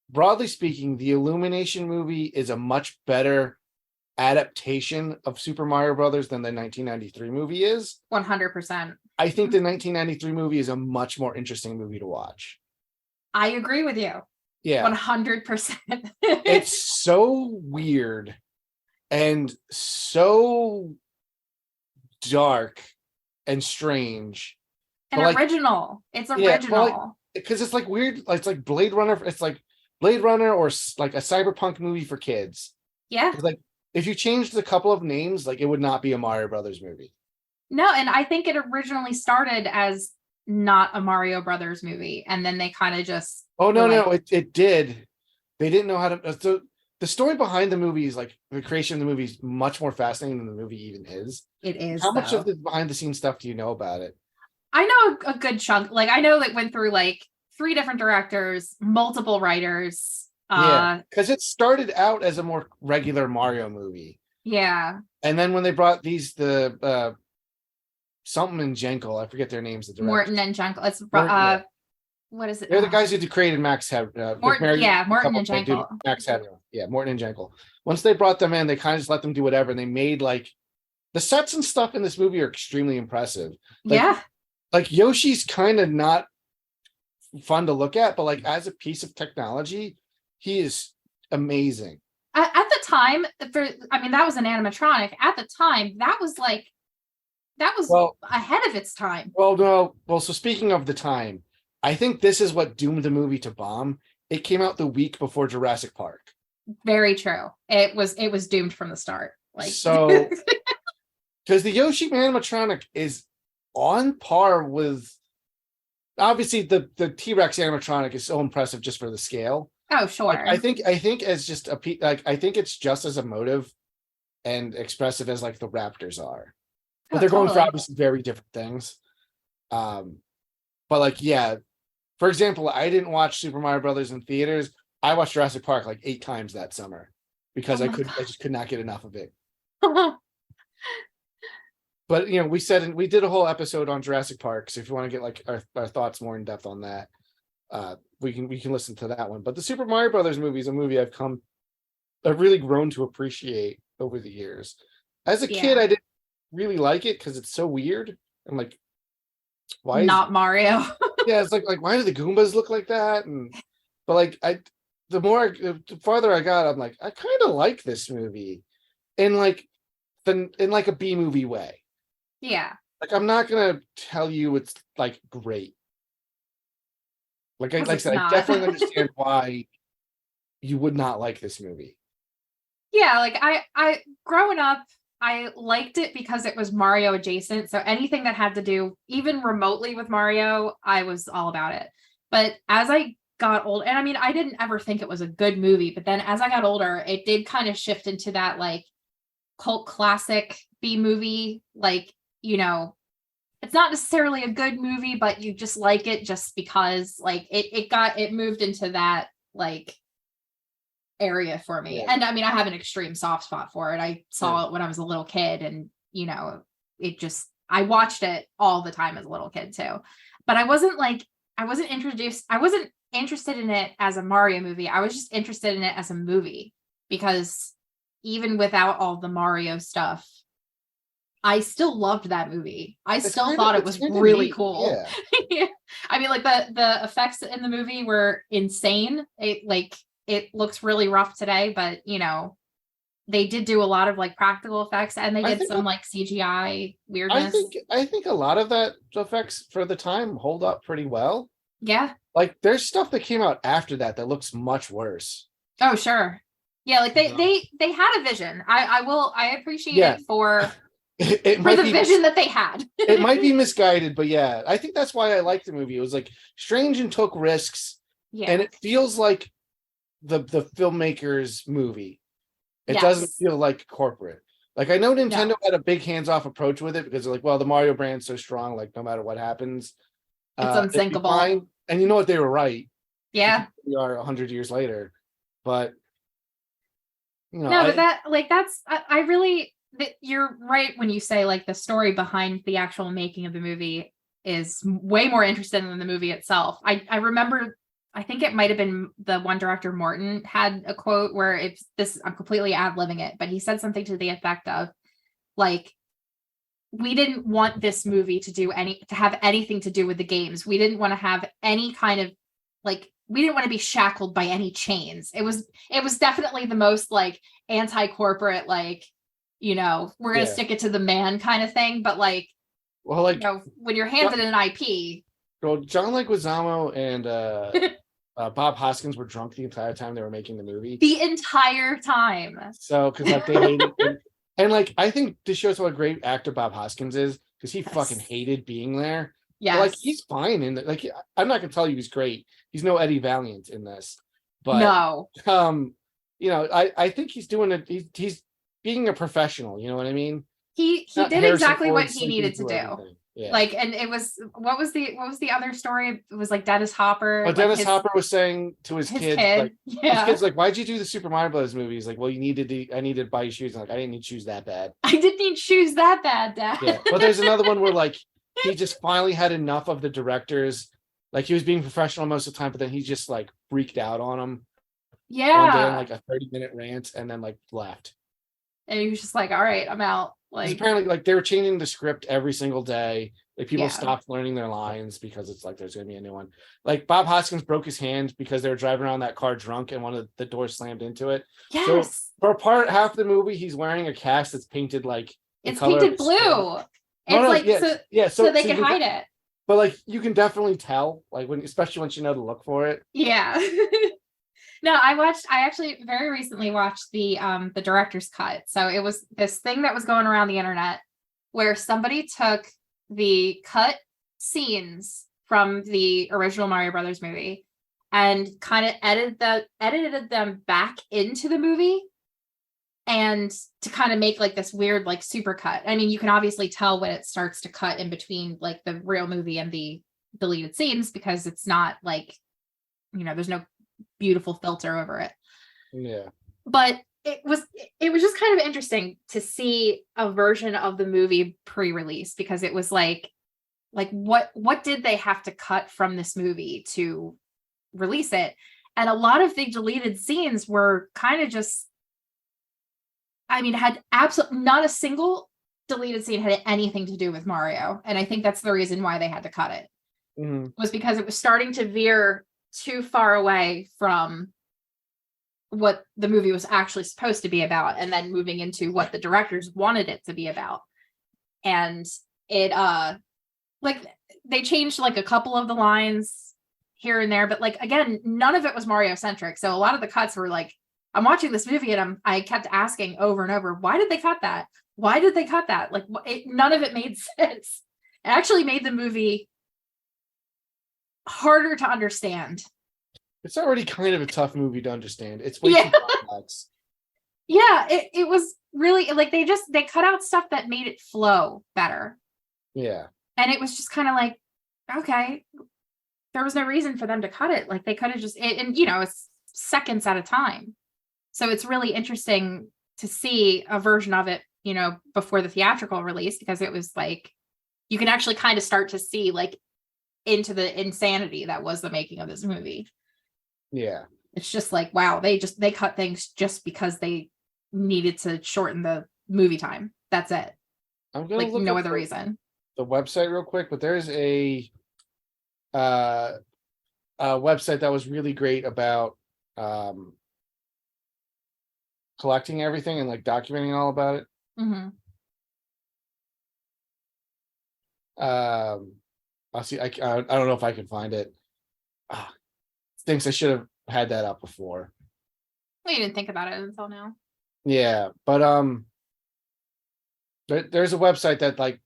Speaker 1: broadly speaking, the Illumination movie is a much better adaptation of Super Mario Brothers than the 1993 movie is.
Speaker 2: 100%.
Speaker 1: I think the 1993 movie is a much more interesting movie to watch.
Speaker 2: I agree with you.
Speaker 1: Yeah.
Speaker 2: 100%.
Speaker 1: It's so weird and so dark and strange.
Speaker 2: and
Speaker 1: But, like,
Speaker 2: original. It's
Speaker 1: yeah,
Speaker 2: original.
Speaker 1: well, because it's like weird. It's like Blade Runner. It's like Blade Runner or like a cyberpunk movie for kids.
Speaker 2: Yeah.
Speaker 1: 'Cause, like if you changed a couple of names, like it would not be a Mario Brothers movie.
Speaker 2: No, and I think it originally started as not a Mario Brothers movie, and then they kind of just
Speaker 1: Oh no,
Speaker 2: were
Speaker 1: no, it did. They didn't know how to. So the story behind the movie is like the creation of the movie is much more fascinating than the movie even is.
Speaker 2: It is.
Speaker 1: How much of
Speaker 2: though.
Speaker 1: the behind the scenes stuff do you know about it?
Speaker 2: I know a good chunk. Like I know that went through like 3 different directors, multiple writers.
Speaker 1: Yeah, because it started out as a more regular Mario movie,
Speaker 2: Yeah.
Speaker 1: and then when they brought the something and Jenkel, I forget their names, the directors.
Speaker 2: Morton and Jungle. It's
Speaker 1: Yeah.
Speaker 2: what is it?
Speaker 1: They're the
Speaker 2: Oh,
Speaker 1: guys who created Max Head.
Speaker 2: Morton, yeah, Morton and
Speaker 1: dude,
Speaker 2: Jankel.
Speaker 1: Max Head. Yeah, Morton and Jenkel. Once they brought them in, they kind of just let them do whatever, and they made like the sets and stuff in this movie are extremely impressive. Like,
Speaker 2: Yeah.
Speaker 1: like Yoshi's kind of not fun to look at, but like as a piece of technology, he is amazing.
Speaker 2: At the time, I mean, that was an animatronic. At the time, that was
Speaker 1: Well,
Speaker 2: ahead of its time.
Speaker 1: well, no. Well, so speaking of the time, I think this is what doomed the movie to bomb. It came out the week before Jurassic Park.
Speaker 2: Very true. It was doomed from the start. Like
Speaker 1: So, because the Yoshi animatronic is on par with, obviously the T-Rex animatronic is so impressive just for the scale.
Speaker 2: oh sure.
Speaker 1: Like, I think as just I think it's just as emotive and expressive as like the Raptors are, but they're going for
Speaker 2: totally.
Speaker 1: obviously very different things. But like, yeah, for example, I didn't watch Super Mario Brothers in theaters. I watched Jurassic Park like 8 times that summer because
Speaker 2: Oh
Speaker 1: I
Speaker 2: my
Speaker 1: just could not get enough of it.
Speaker 2: God.
Speaker 1: But we did a whole episode on Jurassic Park, so if you want to get like our thoughts more in depth on that, we can listen to that one. But the Super Mario Brothers movie is a movie I've really grown to appreciate over the years. As a kid,
Speaker 2: Yeah.
Speaker 1: I didn't really like it because it's so weird. I'm like, why is
Speaker 2: Not Mario.
Speaker 1: yeah, it's like why do the Goombas look like that? And but like the farther I got, I'm like, I kind of like this movie in like in like a B movie way.
Speaker 2: Yeah.
Speaker 1: Like, I'm not gonna tell you it's like great. Like I
Speaker 2: 'Cause it's
Speaker 1: said, I
Speaker 2: not.
Speaker 1: definitely understand why you would not like this movie.
Speaker 2: Yeah, like I growing up, I liked it because it was Mario adjacent. So anything that had to do even remotely with Mario, I was all about it. But as I got old, and I mean, I didn't ever think it was a good movie, but then as I got older, it did kind of shift into that like cult classic B movie, like, it's not necessarily a good movie, but you just like it just because like it moved into that like area for me.
Speaker 1: Yeah.
Speaker 2: And I mean, I have an extreme soft spot for it. I saw
Speaker 1: Yeah.
Speaker 2: it when I was a little kid, and I watched it all the time as a little kid too. But I wasn't interested in it as a Mario movie. I was just interested in it as a movie because even without all the Mario stuff, I still loved that movie. I still thought it was really cool.
Speaker 1: Yeah.
Speaker 2: Yeah. I mean, like the effects in the movie were insane. It looks really rough today, but they did do a lot of like practical effects, and they did some like CGI weirdness.
Speaker 1: I think a lot of that effects for the time hold up pretty well.
Speaker 2: Yeah.
Speaker 1: Like, there's stuff that came out after that looks much worse.
Speaker 2: Oh, sure. Yeah, like they had a vision. I appreciate it for the vision that they had.
Speaker 1: It might be misguided, but yeah, I think that's why I liked the movie. It was like strange and took risks.
Speaker 2: Yeah.
Speaker 1: And it feels like the filmmaker's movie. It
Speaker 2: Yes.
Speaker 1: doesn't feel like corporate. Like, I know Nintendo had a big hands-off approach with it because they're like, well, the Mario brand's so strong, like no matter what happens,
Speaker 2: It's
Speaker 1: it'd be
Speaker 2: unsinkable.
Speaker 1: fine. And you know what, they were right.
Speaker 2: Yeah.
Speaker 1: We are 100 years later, but
Speaker 2: but I really, you're right when you say like the story behind the actual making of the movie is way more interesting than the movie itself. I remember, I think it might have been the one director, Morton, had a quote where I'm completely ad-libbing it, but he said something to the effect of like, we didn't want this movie to have anything to do with the games. We didn't want to have any kind of like, we didn't want to be shackled by any chains. It was definitely the most like anti-corporate, like, we're going to stick it to the man kind of thing. But like,
Speaker 1: well, like,
Speaker 2: when you're handed an IP.
Speaker 1: Well, John Leguizamo and Bob Hoskins were drunk the entire time they were making the movie.
Speaker 2: The entire time.
Speaker 1: So, because like they hated it. And like, I think this shows what a great actor Bob Hoskins is, because he fucking hated being there. Yeah, like, he's fine in like, I'm not gonna tell you he's great. He's no Eddie Valiant in this, but
Speaker 2: no.
Speaker 1: I think he's doing it. He's being a professional. You know what I mean?
Speaker 2: He
Speaker 1: Not
Speaker 2: did
Speaker 1: Harrison
Speaker 2: exactly
Speaker 1: Ford
Speaker 2: what he
Speaker 1: sleeping
Speaker 2: needed to
Speaker 1: through
Speaker 2: do.
Speaker 1: everything. Yeah.
Speaker 2: Like, and it was what was the other story? It was like Dennis Hopper.
Speaker 1: Oh,
Speaker 2: like
Speaker 1: Dennis Hopper was saying to his kids,
Speaker 2: kid.
Speaker 1: like, his
Speaker 2: Yeah.
Speaker 1: kid's like, "Why'd you do the Super Mario Brothers movies?" Like, well, I needed to buy you shoes. I'm like, I didn't need shoes that bad.
Speaker 2: I didn't need shoes that bad, Dad.
Speaker 1: Yeah, but there's another one where like he just finally had enough of the directors. Like he was being professional most of the time, but then he just like freaked out on them one day in
Speaker 2: Yeah.
Speaker 1: like a 30-minute rant, and then like left.
Speaker 2: And he was just like, all right, I'm out.
Speaker 1: Because
Speaker 2: Like,
Speaker 1: apparently, like they were changing the script every single day. Like people
Speaker 2: yeah.
Speaker 1: stopped learning their lines because it's like there's gonna be a new one. Like Bob Hoskins broke his hand because they were driving around that car drunk and one of the doors slammed into it. So
Speaker 2: Yes.
Speaker 1: for half the movie, he's wearing a cast that's painted like the
Speaker 2: It's
Speaker 1: color
Speaker 2: painted
Speaker 1: of his skin.
Speaker 2: blue. It's like
Speaker 1: yeah,
Speaker 2: so they
Speaker 1: you
Speaker 2: can hide it.
Speaker 1: But like you can definitely tell, like especially once you know to look for it.
Speaker 2: Yeah. No, I actually very recently watched the director's cut. So it was this thing that was going around the internet where somebody took the cut scenes from the original Mario Brothers movie and kind of edited them back into the movie, and to kind of make like this weird like super cut. I mean, you can obviously tell when it starts to cut in between like the real movie and the deleted scenes because it's not like, there's no beautiful filter over it.
Speaker 1: Yeah.
Speaker 2: But it was just kind of interesting to see a version of the movie pre-release, because it was like what did they have to cut from this movie to release it? And a lot of the deleted scenes were kind of just, had absolutely not a single deleted scene had anything to do with Mario. And I think that's the reason why they had to cut it.
Speaker 1: Mm-hmm.
Speaker 2: Was because it was starting to veer too far away from what the movie was actually supposed to be about, and then moving into what the directors wanted it to be about. And it like they changed like a couple of the lines here and there, but like again, none of it was Mario centric. So a lot of the cuts were like, I'm watching this movie and I kept asking over and over, why did they cut that? Why did they cut that? Like none of it made sense. It actually made the movie harder to understand.
Speaker 1: It's already kind of a tough movie to understand. It's way too complex.
Speaker 2: Yeah, it was really like they cut out stuff that made it flow better.
Speaker 1: Yeah.
Speaker 2: And it was just kind of like, okay, there was no reason for them to cut it. Like they could have just, and it's seconds at a time. So it's really interesting to see a version of it, before the theatrical release, because it was like, you can actually kind of start to see like into the insanity that was the making of this movie.
Speaker 1: Yeah.
Speaker 2: It's just like, wow, they cut things just because they needed to shorten the movie time. That's it.
Speaker 1: I'm gonna look
Speaker 2: no other reason.
Speaker 1: The website real quick, but there's a website that was really great about collecting everything and like documenting all about it.
Speaker 2: Mm-hmm.
Speaker 1: I'll see. I don't know if I can find it. Thinks I should have had that up before.
Speaker 2: Well, you didn't think about it until now.
Speaker 1: Yeah, but there's a website that like,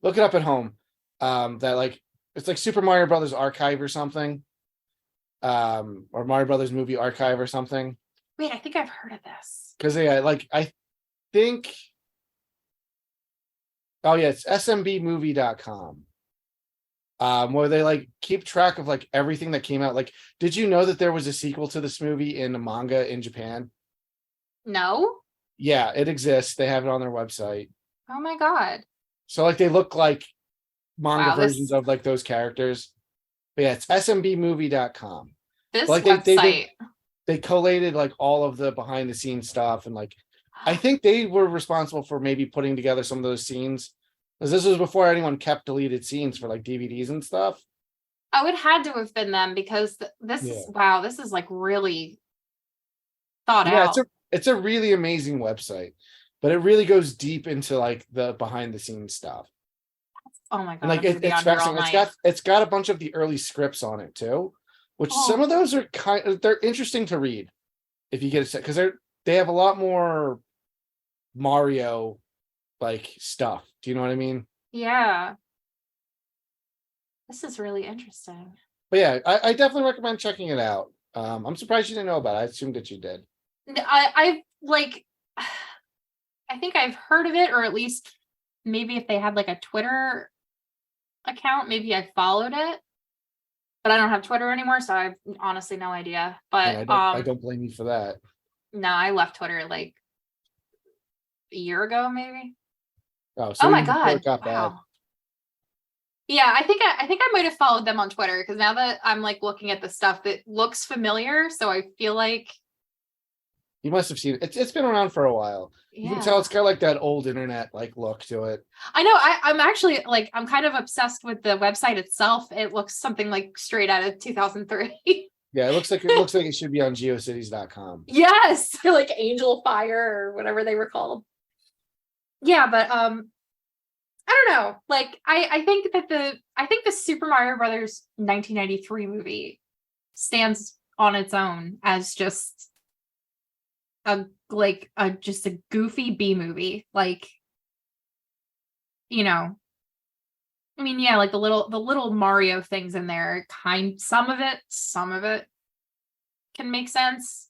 Speaker 1: look it up at home. That like it's like Super Mario Brothers Archive or something. Or Mario Brothers Movie Archive or something.
Speaker 2: Wait, I think I've heard of this.
Speaker 1: Because I think. Oh yeah, it's smbmovie.com. Where they like keep track of like everything that came out. Like, did you know that there was a sequel to this movie in the manga in Japan?
Speaker 2: No.
Speaker 1: Yeah, it exists. They have it on their website.
Speaker 2: Oh my god.
Speaker 1: So like they look like manga versions of like those characters. But yeah, it's smbmovie.com.
Speaker 2: This
Speaker 1: like
Speaker 2: website.
Speaker 1: They collated like all of the behind the scenes stuff, and like I think they were responsible for maybe putting together some of those scenes. Because this was before anyone kept deleted scenes for like DVDs and stuff.
Speaker 2: Oh, it had to have been them, because this is wow, this is like really thought out.
Speaker 1: It's a really amazing website, but it really goes deep into like the behind the scenes stuff.
Speaker 2: Oh my god!
Speaker 1: And like it's fascinating. It's got a bunch of the early scripts on it too, which some of those are they're interesting to read if you get a set, because they have a lot more Mario like stuff. Do you know what I mean?
Speaker 2: Yeah. This is really interesting.
Speaker 1: But yeah, I definitely recommend checking it out. I'm surprised you didn't know about it. I assumed that you did.
Speaker 2: I've like I think I've heard of it, or at least maybe if they had like a Twitter account, maybe I followed it. But I don't have Twitter anymore, so I have honestly no idea.
Speaker 1: And
Speaker 2: But
Speaker 1: I don't blame you for that.
Speaker 2: no, I left Twitter like a year ago, maybe.
Speaker 1: Oh,
Speaker 2: Oh
Speaker 1: so
Speaker 2: my
Speaker 1: even before
Speaker 2: God.
Speaker 1: it got bad.
Speaker 2: Wow. Yeah, I think I might have followed them on Twitter because now that I'm like looking at the stuff that looks familiar, so I feel like
Speaker 1: You must have seen it. It's been around for a while. You can tell
Speaker 2: yeah.
Speaker 1: it's got like that old internet like look to it.
Speaker 2: I know I'm actually like I'm kind of obsessed with the website itself. It looks something like straight out of 2003.
Speaker 1: Yeah, it looks like it should be on geocities.com.
Speaker 2: Yes, like Angel Fire or whatever they were called. Yeah, but I don't know. Like I think the Super Mario Brothers 1993 movie stands on its own as just just a goofy B movie. Like, you know, I mean, yeah, like the little Mario things in there, some of it can make sense.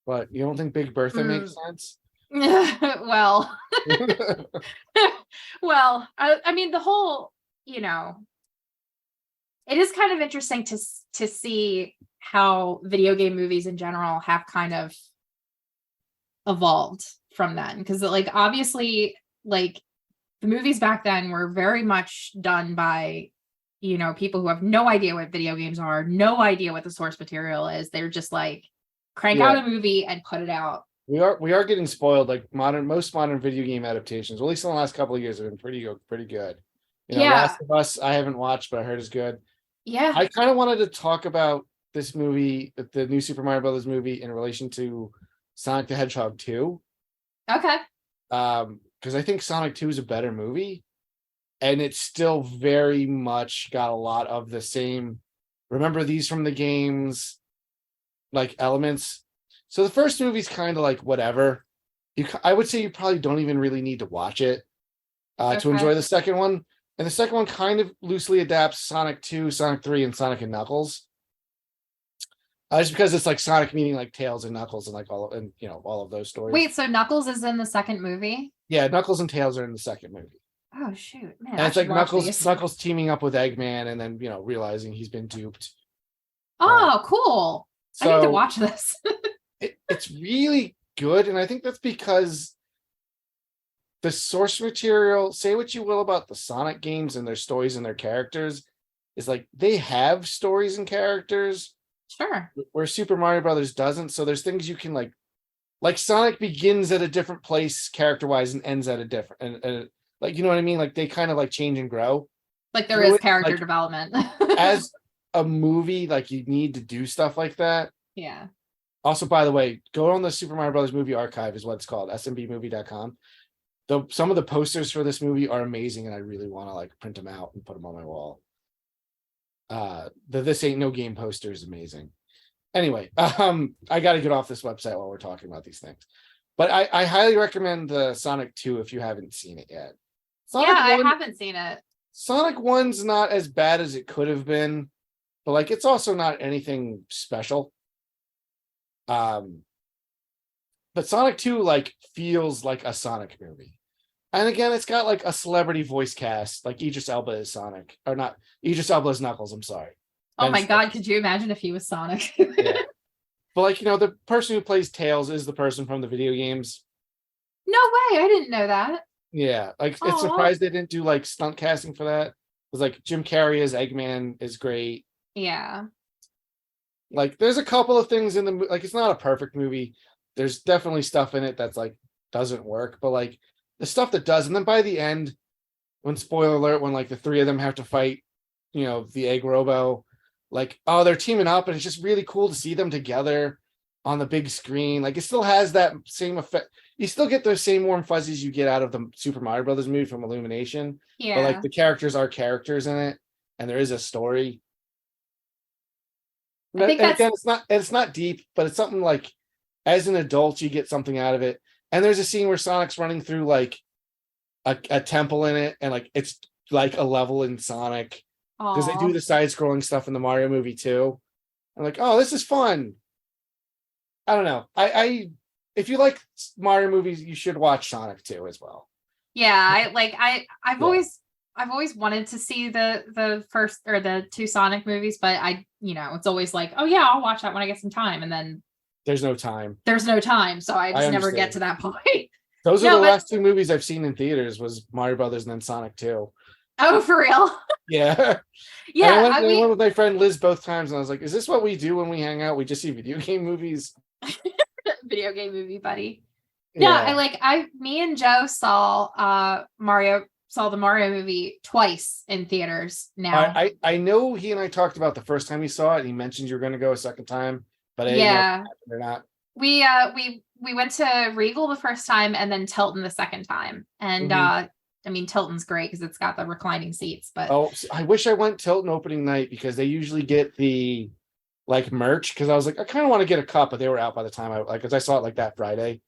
Speaker 1: But you don't think Big Bertha
Speaker 2: Mm.
Speaker 1: makes sense?
Speaker 2: Well, well, I mean the whole, you know, it is kind of interesting to see how video game movies in general have kind of evolved from then, because like obviously like the movies back then were very much done by, you know, people who have no idea what video games are, no idea what the source material is. They're just like crank
Speaker 1: Yeah,
Speaker 2: out a movie and put it out.
Speaker 1: we are getting spoiled. Like most modern video game adaptations, at least in the last couple of years, have been pretty good. You know,
Speaker 2: Yeah.
Speaker 1: Last of Us, I haven't watched, but I heard is good.
Speaker 2: Yeah.
Speaker 1: I kind of wanted to talk about this movie, the new Super Mario Brothers movie, in relation to Sonic the Hedgehog 2.
Speaker 2: Okay.
Speaker 1: Because I think Sonic 2 is a better movie, and it's still very much got a lot of the same remember these from the games like elements. So the first movie's kind of like whatever. I would say you probably don't even really need to watch it to
Speaker 2: Okay.
Speaker 1: enjoy the second one. And the second one kind of loosely adapts Sonic 2, Sonic 3, and Sonic and Knuckles. Just because it's like Sonic meaning like Tails and Knuckles and like all of those stories.
Speaker 2: Wait, so Knuckles is in the second movie?
Speaker 1: Yeah, Knuckles and Tails are in the second movie.
Speaker 2: Oh shoot, man!
Speaker 1: And
Speaker 2: I
Speaker 1: it's
Speaker 2: should
Speaker 1: like
Speaker 2: watch
Speaker 1: Knuckles
Speaker 2: these.
Speaker 1: Knuckles teaming up with Eggman and then realizing he's been duped.
Speaker 2: Oh, cool! I need to
Speaker 1: So
Speaker 2: watch this.
Speaker 1: it's really good, and I think that's because the source material, say what you will about the Sonic games and their stories and their characters, is like they have stories and characters
Speaker 2: Sure.
Speaker 1: where Super Mario Brothers doesn't. So there's things you can like Sonic begins at a different place character wise and ends at a different and like you know what I mean? Like they kind of like change and grow.
Speaker 2: Like there
Speaker 1: Through
Speaker 2: is
Speaker 1: it,
Speaker 2: character
Speaker 1: like
Speaker 2: development.
Speaker 1: as a movie, like you need to do stuff like that.
Speaker 2: Yeah.
Speaker 1: Also, by the way, go on the Super Mario Brothers movie archive is what it's called, smbmovie.com. Some of the posters for this movie are amazing, and I really want to like print them out and put them on my wall. The This Ain't No Game poster is amazing. Anyway, I got to get off this website while we're talking about these things. But I highly recommend the Sonic 2 if you haven't seen it yet. Sonic
Speaker 2: Yeah, I
Speaker 1: 1,
Speaker 2: haven't seen it.
Speaker 1: Sonic 1's not as bad as it could have been, but like it's also not anything special. But Sonic 2 like feels like a Sonic movie. And again, it's got like a celebrity voice cast, like Idris Elba is Sonic, or not Idris Elba is Knuckles. I'm sorry.
Speaker 2: Oh
Speaker 1: Ben
Speaker 2: my God,
Speaker 1: Stiller.
Speaker 2: could you imagine if he was Sonic?
Speaker 1: Yeah. But like the person who plays Tails is the person from the video games.
Speaker 2: No way, I didn't know that.
Speaker 1: Yeah, like
Speaker 2: Aw.
Speaker 1: it's surprised they didn't do like stunt casting for that. It was like Jim Carrey as Eggman is great.
Speaker 2: Yeah.
Speaker 1: Like there's a couple of things in the like it's not a perfect movie. There's definitely stuff in it that's like doesn't work, but like the stuff that does, and then by the end, when spoiler alert, when like the three of them have to fight, the egg robo, like they're teaming up, and it's just really cool to see them together on the big screen. Like it still has that same effect. You still get those same warm fuzzies you get out of the Super Mario Brothers movie from Illumination, but like
Speaker 2: Yeah.
Speaker 1: the characters are characters in it, and there is a story.
Speaker 2: I think
Speaker 1: And
Speaker 2: that's
Speaker 1: again, it's not deep, but it's something like as an adult you get something out of it. And there's a scene where Sonic's running through like a temple in it, and like it's like a level in Sonic because they do
Speaker 2: aw.
Speaker 1: the side-scrolling stuff in the Mario movie too. I'm like, oh, this is fun. I don't know. I if you like Mario movies, you should watch Sonic 2 as well.
Speaker 2: Yeah, I've
Speaker 1: Yeah.
Speaker 2: I've always wanted to see the first or the two Sonic movies, but it's always like, oh yeah, I'll watch that when I get some time, and then
Speaker 1: There's no time.
Speaker 2: there's no time, so I
Speaker 1: I
Speaker 2: just never get
Speaker 1: understand.
Speaker 2: to that point.
Speaker 1: Those are
Speaker 2: No,
Speaker 1: the
Speaker 2: but
Speaker 1: last two movies I've seen in theaters was Mario Brothers and then Sonic 2.
Speaker 2: oh, for real?
Speaker 1: Yeah. And
Speaker 2: Yeah,
Speaker 1: I went with my friend Liz both times, and I was like, is this what we do when we hang out? We just see video game movies?
Speaker 2: video game movie buddy. Yeah,
Speaker 1: Yeah.
Speaker 2: me and Joe saw the Mario movie twice in theaters now.
Speaker 1: I know he and I talked about the first time he saw it, and he mentioned you were going to go a second time, but I didn't know if it
Speaker 2: Yeah.
Speaker 1: happened or not.
Speaker 2: We went to Regal the first time and then Tilton the second time. And
Speaker 1: Mhm.
Speaker 2: I mean, Tilton's great because it's got the reclining seats, but
Speaker 1: Oh, I wish I went Tilton opening night because they usually get the like merch. Because I was like, I kind of want to get a cup, but they were out by the time because I saw it like that Friday.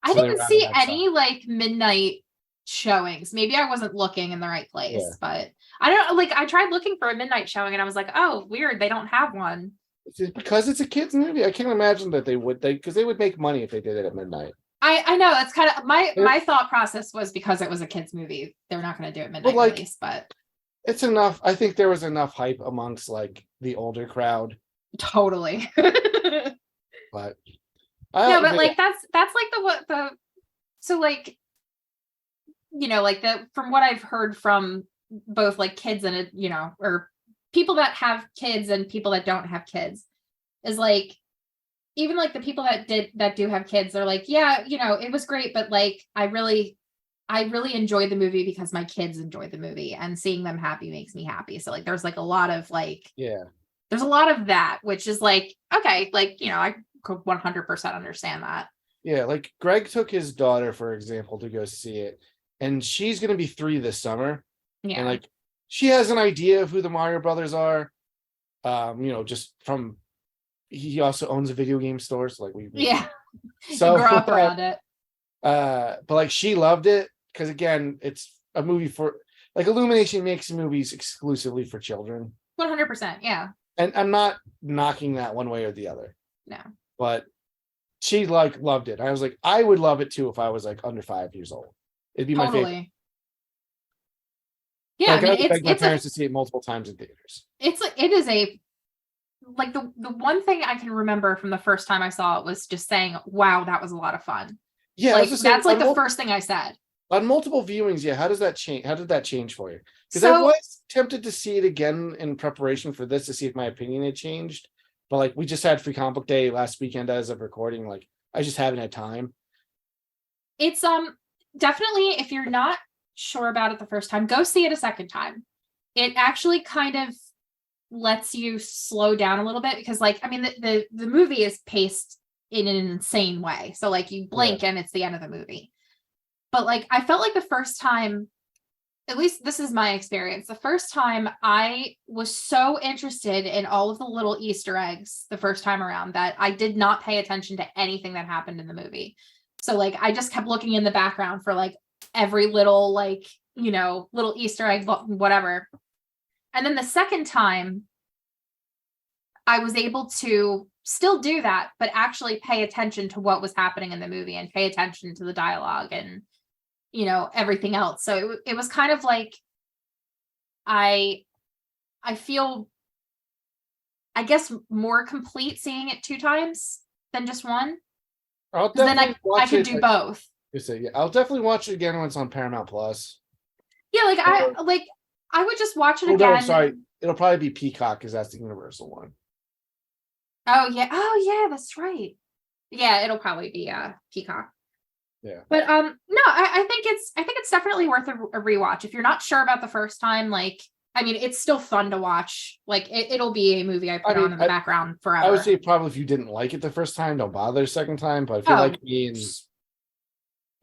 Speaker 2: I
Speaker 1: So they were
Speaker 2: didn't
Speaker 1: out of
Speaker 2: see
Speaker 1: that stuff.
Speaker 2: any like midnight showings. Maybe I wasn't looking in the right place,
Speaker 1: Yeah.
Speaker 2: but I don't like I tried looking for a midnight showing and I was like, oh, weird, they don't have one.
Speaker 1: Because it's a kids movie. I can't imagine that they because they would make money if they did it at midnight.
Speaker 2: I know that's kind of my
Speaker 1: Yeah.
Speaker 2: my thought process was because it was a kids movie, they're not going to do it midnight
Speaker 1: like-
Speaker 2: release, but
Speaker 1: It's enough. I think there was enough hype amongst like the older crowd,
Speaker 2: totally.
Speaker 1: but
Speaker 2: No, but like that's like the so like like from what I've heard from both like kids and or people that have kids and people that don't have kids is like even like the people that do have kids, they're like, yeah, it was great, but like I really enjoyed the movie because my kids enjoyed the movie and seeing them happy makes me happy. So like there's like a lot of like there's a lot of that, which is like, okay, like I could 100% understand that.
Speaker 1: Yeah, like Greg took his daughter, for example, to go see it, and she's going to be 3 this summer.
Speaker 2: Yeah.
Speaker 1: And like she has an idea of who the Mario Brothers are. Just from he also owns a video game store, so like we
Speaker 2: so grew up around it.
Speaker 1: But like she loved it because again, it's a movie for like Illumination makes movies exclusively for children.
Speaker 2: 100%, yeah.
Speaker 1: And I'm not knocking that one way or the other.
Speaker 2: No.
Speaker 1: But she like loved it. I was like, I would love it too if I was like under 5 years old. It'd be my favorite.
Speaker 2: Yeah,
Speaker 1: like,
Speaker 2: I mean,
Speaker 1: I beg my parents to see it multiple times in theaters.
Speaker 2: It is a like the one thing I can remember from the first time I saw it was just saying, "Wow, that was a lot of fun."
Speaker 1: Yeah,
Speaker 2: like that's like the first thing I said.
Speaker 1: On multiple viewings, yeah. How does that change? How did that change for you? Because
Speaker 2: So,
Speaker 1: I was tempted to see it again in preparation for this to see if my opinion had changed. But like we just had Free Comic Book Day last weekend as of recording. Like I just haven't had time.
Speaker 2: It's definitely if you're not sure about it the first time, go see it a second time. It actually kind of lets you slow down a little bit because like I mean the movie is paced in an insane way. So like you blink and it's the end of the movie. But like I felt like the first time, at least this is my experience, the first time I was so interested in all of the little Easter eggs the first time around that I did not pay attention to anything that happened in the movie. So like I just kept looking in the background for like every little like little Easter egg, whatever. And then the second time I was able to still do that, but actually pay attention to what was happening in the movie and pay attention to the dialogue and everything else. So it was kind of like I feel I guess more complete seeing it 2 times than just one. Then I could do both.
Speaker 1: I'll definitely watch it again when it's on Paramount Plus.
Speaker 2: Yeah, I would just watch it again.
Speaker 1: No, sorry. It'll probably be Peacock because that's the Universal one.
Speaker 2: Oh yeah, that's right. Yeah, it'll probably be Peacock.
Speaker 1: Yeah.
Speaker 2: But no, I think it's definitely worth a rewatch. If you're not sure about the first time, like I mean, it's still fun to watch. Like it'll be a movie I put on in the background forever.
Speaker 1: I would say probably if you didn't like it the first time, don't bother the second time. But if you're like me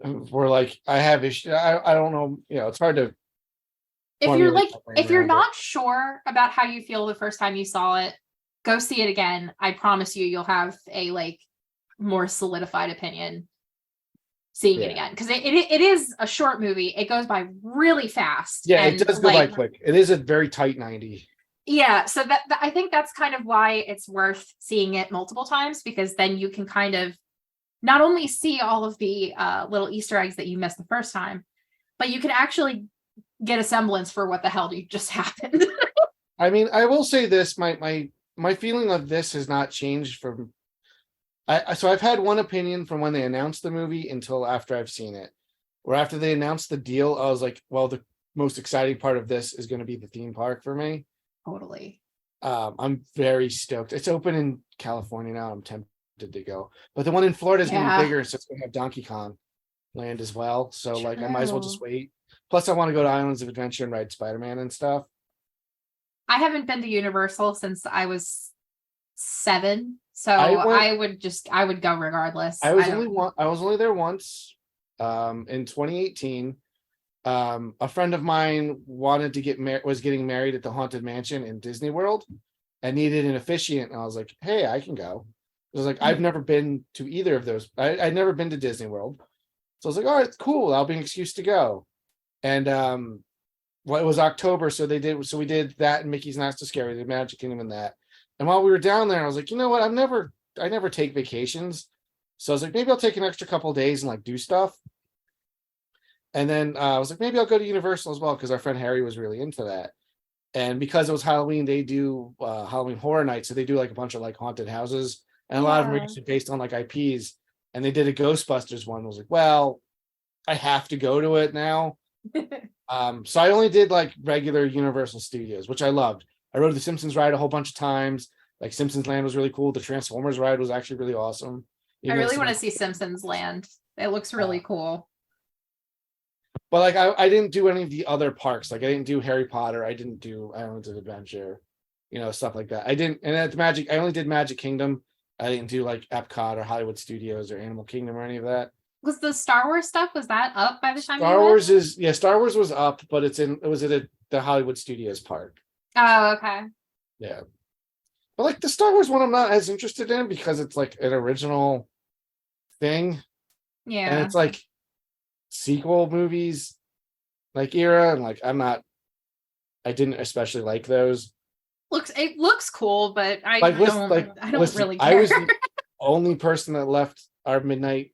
Speaker 1: and we're like, I have issues. I don't know. It's hard to.
Speaker 2: If you're not sure about how you feel the first time you saw it, go see it again. I promise you'll have a like more solidified opinion seeing it again because it is a short movie. It goes by really fast.
Speaker 1: Yeah, it does go by quick. It is a very tight 90.
Speaker 2: Yeah, so that I think that's kind of why it's worth seeing it multiple times, because then you can kind of not only see all of the little Easter eggs that you missed the first time, but you can actually get a semblance for what the hell just happened.
Speaker 1: I mean, I will say this: my feeling of this has not changed from. So I've had one opinion from when they announced the movie until after I've seen it. Where after they announced the deal, I was like, well, the most exciting part of this is going to be the theme park for me.
Speaker 2: Totally.
Speaker 1: I'm very stoked. It's open in California now. I'm tempted to go, but the one in Florida is going to be
Speaker 2: Yeah.
Speaker 1: bigger, so it's going to have Donkey Kong Land as well. So like, I might as well just
Speaker 2: True.
Speaker 1: wait. Plus, I want to go to Islands of Adventure and ride Spider-Man and stuff.
Speaker 2: I haven't been to Universal since I was 7, so
Speaker 1: I went.
Speaker 2: I would go regardless.
Speaker 1: I
Speaker 2: I
Speaker 1: was
Speaker 2: don't.
Speaker 1: only one. I was only there once. In 2018. A friend of mine wanted to was getting married at the Haunted Mansion in Disney World and needed an officiant. And I was like, hey, I can go. I was like, I've never been to either of those. I'd never been to Disney World. So I was like, all right, cool. That'll be an excuse to go. And well, it was October, so we did that and Mickey's Not So Scary, the Magic Kingdom and that. And while we were down there, I was like, you know what? I never take vacations. So I was like, maybe I'll take an extra couple of days and like do stuff. And then I was like, maybe I'll go to Universal as well, because our friend Harry was really into that. And because it was Halloween, they do Halloween Horror Nights. So they do like a bunch of like haunted houses, and a lot of them are
Speaker 2: Yeah.
Speaker 1: usually based on like IPs. And they did a Ghostbusters one. I was like, well, I have to go to it now. So I only did like regular Universal Studios, which I loved. I rode the Simpsons ride a whole bunch of times. Like Simpsons Land was really cool. The Transformers ride was actually really awesome.
Speaker 2: I
Speaker 1: Even though
Speaker 2: really
Speaker 1: it's
Speaker 2: want to
Speaker 1: not-
Speaker 2: see Simpsons Land. It looks really cool.
Speaker 1: But like I didn't do any of the other parks. Like I didn't do Harry Potter. I didn't do Islands of Adventure, stuff like that. I didn't, and at the Magic, I only did Magic Kingdom. I didn't do like Epcot or Hollywood Studios or Animal Kingdom or any of that.
Speaker 2: Was the Star Wars stuff, was that up by the time you
Speaker 1: Star
Speaker 2: went?
Speaker 1: Wars is Star Wars was up, but it was at the Hollywood Studios park.
Speaker 2: Oh, okay.
Speaker 1: Yeah. But like the Star Wars one, I'm not as interested in because it's like an original thing. And
Speaker 2: Yeah.
Speaker 1: it's like sequel movies like era, and like I didn't especially like those.
Speaker 2: It looks cool, but I
Speaker 1: Like
Speaker 2: don't
Speaker 1: listen,
Speaker 2: really
Speaker 1: I
Speaker 2: care.
Speaker 1: was the only person that left our midnight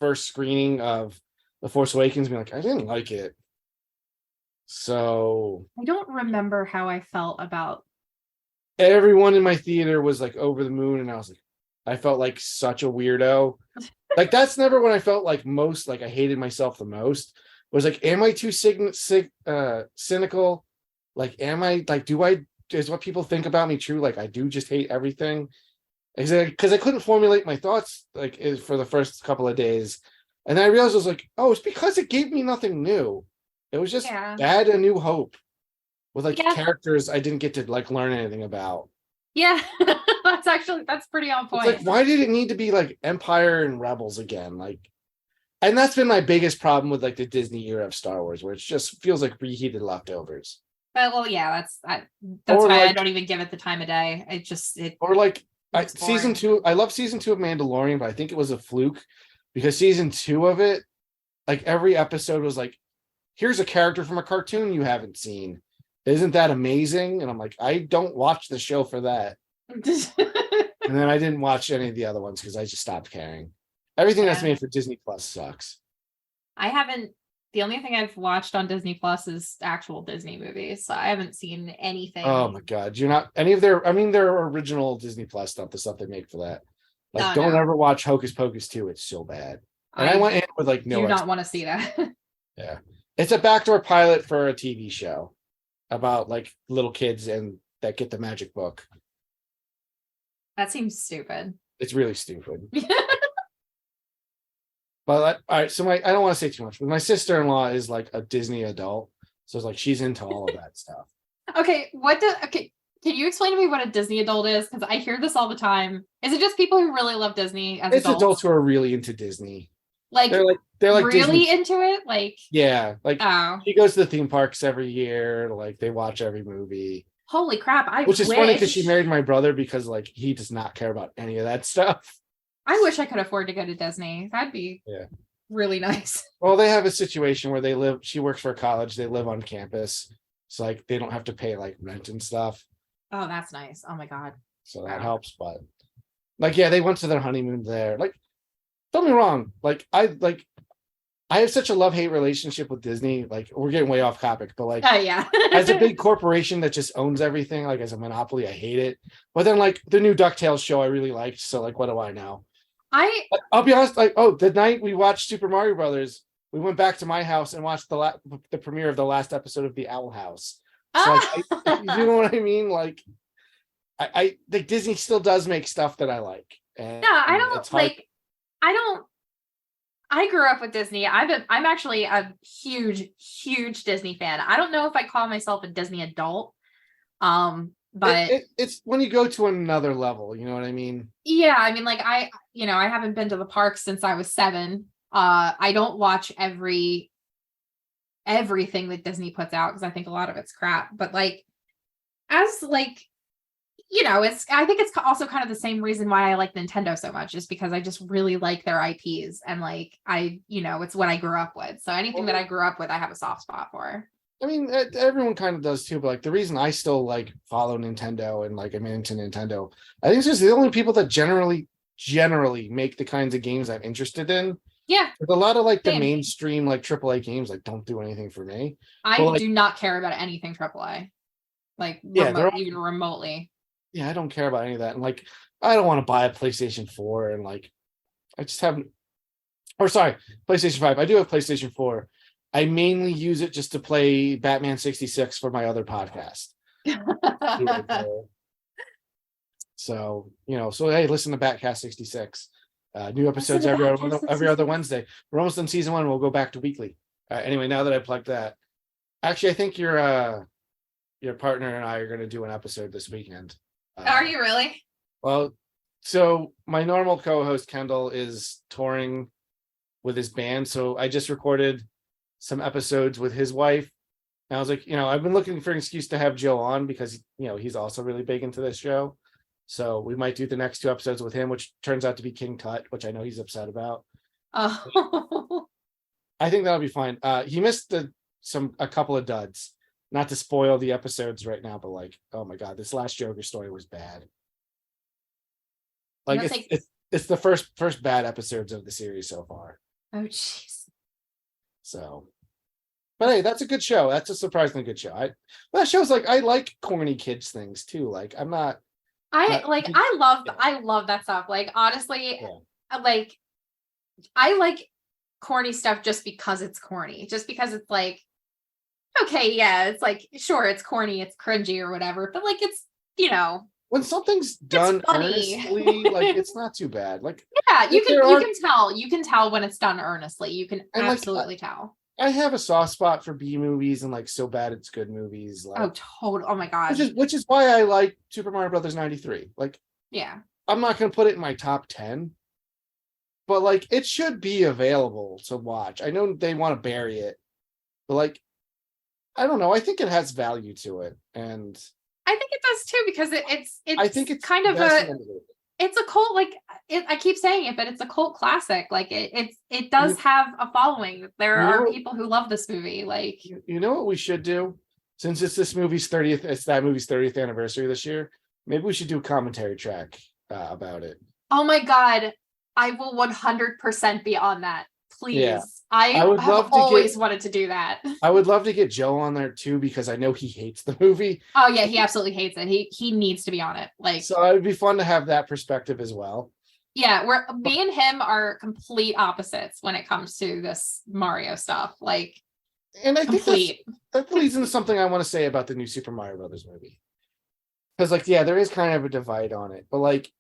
Speaker 1: first screening of The Force Awakens being like, I didn't like it. So
Speaker 2: I don't remember how I felt about.
Speaker 1: everyone in my theater was like over the moon, and I was like, I felt like such a weirdo. Like that's never when I felt like most like I hated myself the most. Was like, am I too cynical? Like, am I like, is what people think about me true? Like I do just hate everything. Because I couldn't formulate my thoughts like for the first couple of days. And then I realized I was like, oh, it's because it gave me nothing new. It was just
Speaker 2: Yeah.
Speaker 1: add a new hope with like
Speaker 2: Yeah.
Speaker 1: characters I didn't get to like learn anything about.
Speaker 2: Yeah. That's pretty on
Speaker 1: It's
Speaker 2: point.
Speaker 1: like, why did it need to be like Empire and Rebels again? Like, and that's been my biggest problem with like the Disney era of Star Wars, where it just feels like reheated leftovers.
Speaker 2: But well, yeah, that's
Speaker 1: Or
Speaker 2: why I
Speaker 1: like-
Speaker 2: don't even give it the time of day.
Speaker 1: Or like
Speaker 2: looks
Speaker 1: season
Speaker 2: boring.
Speaker 1: 2, I love season 2 of Mandalorian, but I think it was a fluke because season 2 of it, like every episode was like, here's a character from a cartoon you haven't seen. Isn't that amazing? And I'm like, I don't watch the show for that. And then I didn't watch any of the other ones because I just stopped caring. Everything that's
Speaker 2: Yeah.
Speaker 1: made for Disney Plus sucks.
Speaker 2: I haven't. The only thing I've watched on Disney Plus is actual Disney movies. So I haven't seen anything.
Speaker 1: Oh my god, you're not any of their. I mean, their original Disney Plus stuff, the stuff they make for that. Like,
Speaker 2: No,
Speaker 1: don't
Speaker 2: no.
Speaker 1: ever watch Hocus Pocus 2. It's so bad. And I went in with like no.
Speaker 2: Do not want to see that.
Speaker 1: Yeah, it's a backdoor pilot for a TV show about like little kids and that get the magic book.
Speaker 2: That seems stupid.
Speaker 1: It's really stupid. But all right, so I don't want to say too much, but my sister-in-law is like a Disney adult, so it's like she's into all of that stuff.
Speaker 2: Okay, can you explain to me what a Disney adult is? Because I hear this all the time. Is it just people who really love Disney as
Speaker 1: It's
Speaker 2: adults?
Speaker 1: adults who are really into Disney.
Speaker 2: Like
Speaker 1: They're like
Speaker 2: really
Speaker 1: Disney.
Speaker 2: into it? Like,
Speaker 1: Yeah, like
Speaker 2: oh,
Speaker 1: she goes to the theme parks every year. Like they watch every movie,
Speaker 2: holy crap!
Speaker 1: which is funny because she married my brother because like he does not care about any of that stuff.
Speaker 2: I wish I could afford to go to Disney. That'd be really nice.
Speaker 1: Well, they have a situation where they live. She works for a college. They live on campus, so like they don't have to pay like rent and stuff.
Speaker 2: Oh, that's nice. Oh my God.
Speaker 1: So that
Speaker 2: Wow.
Speaker 1: helps. But like, yeah, they went to their honeymoon there. Like, don't get me wrong. I have such a love-hate relationship with Disney. Like, we're getting way off topic, but like,
Speaker 2: Oh yeah.
Speaker 1: as a big corporation that just owns everything, like as a monopoly, I hate it. But then like the new DuckTales show I really liked. So like, what do I know?
Speaker 2: I
Speaker 1: I'll be honest, like, oh, the night we watched Super Mario Brothers, we went back to my house and watched the premiere of the last episode of The Owl House. So like, you know what I mean? Like, I think Disney still does make stuff that I like, and
Speaker 2: yeah, I
Speaker 1: it's
Speaker 2: don't
Speaker 1: hard.
Speaker 2: like I don't I grew up with Disney. I'm actually a huge Disney fan. I don't know if I call myself a Disney adult. But
Speaker 1: It's when you go to another level, you know what I mean?
Speaker 2: yeah, I mean, like I haven't been to the park since I was 7. I don't watch everything that Disney puts out because I think a lot of it's crap. But like, as like, I think it's also kind of the same reason why I like Nintendo so much, is because I just really like their IPs, and like it's what I grew up with. So anything that I grew up with, I have a soft spot for.
Speaker 1: I mean, everyone kind of does too, but like the reason I still like follow Nintendo and like I'm into Nintendo, I think it's just the only people that generally make the kinds of games I'm interested in.
Speaker 2: Yeah,
Speaker 1: There's a lot of like the
Speaker 2: same.
Speaker 1: mainstream like AAA games like don't do anything for me.
Speaker 2: I
Speaker 1: But, like,
Speaker 2: do not care about anything AAA, like
Speaker 1: yeah,
Speaker 2: even remotely.
Speaker 1: yeah, I don't care about any of that. And like, I don't want to buy a PlayStation 4 and like, I just haven't, or sorry, PlayStation 5. I do have PlayStation 4. I mainly use it just to play Batman 66 for my other podcast. So, so hey, listen to Batcast 66. New episodes every other Wednesday. We're almost on season 1. We'll go back to weekly. Anyway, now that I plugged that, actually, I think your partner and I are going to do an episode this weekend.
Speaker 2: Are you really?
Speaker 1: Well, so my normal co-host Kendall is touring with his band, so I just recorded some episodes with his wife. And I was like, I've been looking for an excuse to have Joe on because he's also really big into this show. So we might do the next 2 episodes with him, which turns out to be King Tut, which I know he's upset about.
Speaker 2: Oh.
Speaker 1: I think that'll be fine. He missed a couple of duds. Not to spoil the episodes right now, but like, oh my god, this last Joker story was bad. Like it's the first bad episodes of the series so far.
Speaker 2: Oh jeez.
Speaker 1: So, but hey, that's a good show. That's a surprisingly good show. That show's like, I like corny kids things too. Like I'm not.
Speaker 2: I love that stuff. Like honestly, like I like corny stuff just because it's corny. Just because it's like, okay, yeah, it's like, sure, it's corny, it's cringy or whatever, but like it's
Speaker 1: when something's done earnestly, like it's not too bad. Like
Speaker 2: yeah, you can tell when it's done earnestly. You can absolutely tell.
Speaker 1: I have a soft spot for B movies and like so bad it's good movies. Like,
Speaker 2: oh my god.
Speaker 1: Which is why I like Super Mario Brothers 93. Like,
Speaker 2: yeah,
Speaker 1: I'm not gonna put it in my top 10, but like it should be available to watch. I know they want to bury it, but like, I don't know. I think it has value to it, and
Speaker 2: I think it does too, because it's
Speaker 1: I think it's
Speaker 2: kind of it's a cult, like I keep saying it, but it's a cult classic. Like it does have a following. There are people who love this movie. Like,
Speaker 1: you know what we should do? Since it's that movie's 30th anniversary this year, maybe we should do a commentary track about it.
Speaker 2: Oh my god, I will 100% be on that. Please.
Speaker 1: Yeah.
Speaker 2: I would have always wanted to do that.
Speaker 1: I would love to get Joe on there too, because I know he hates the movie.
Speaker 2: Oh yeah, he absolutely hates it. He needs to be on it. Like,
Speaker 1: so it would be fun to have that perspective as well.
Speaker 2: Yeah, me and him are complete opposites when it comes to this Mario stuff. Like,
Speaker 1: and I think that leads into something I want to say about the new Super Mario Brothers movie. Because like, yeah, there is kind of a divide on it, but like,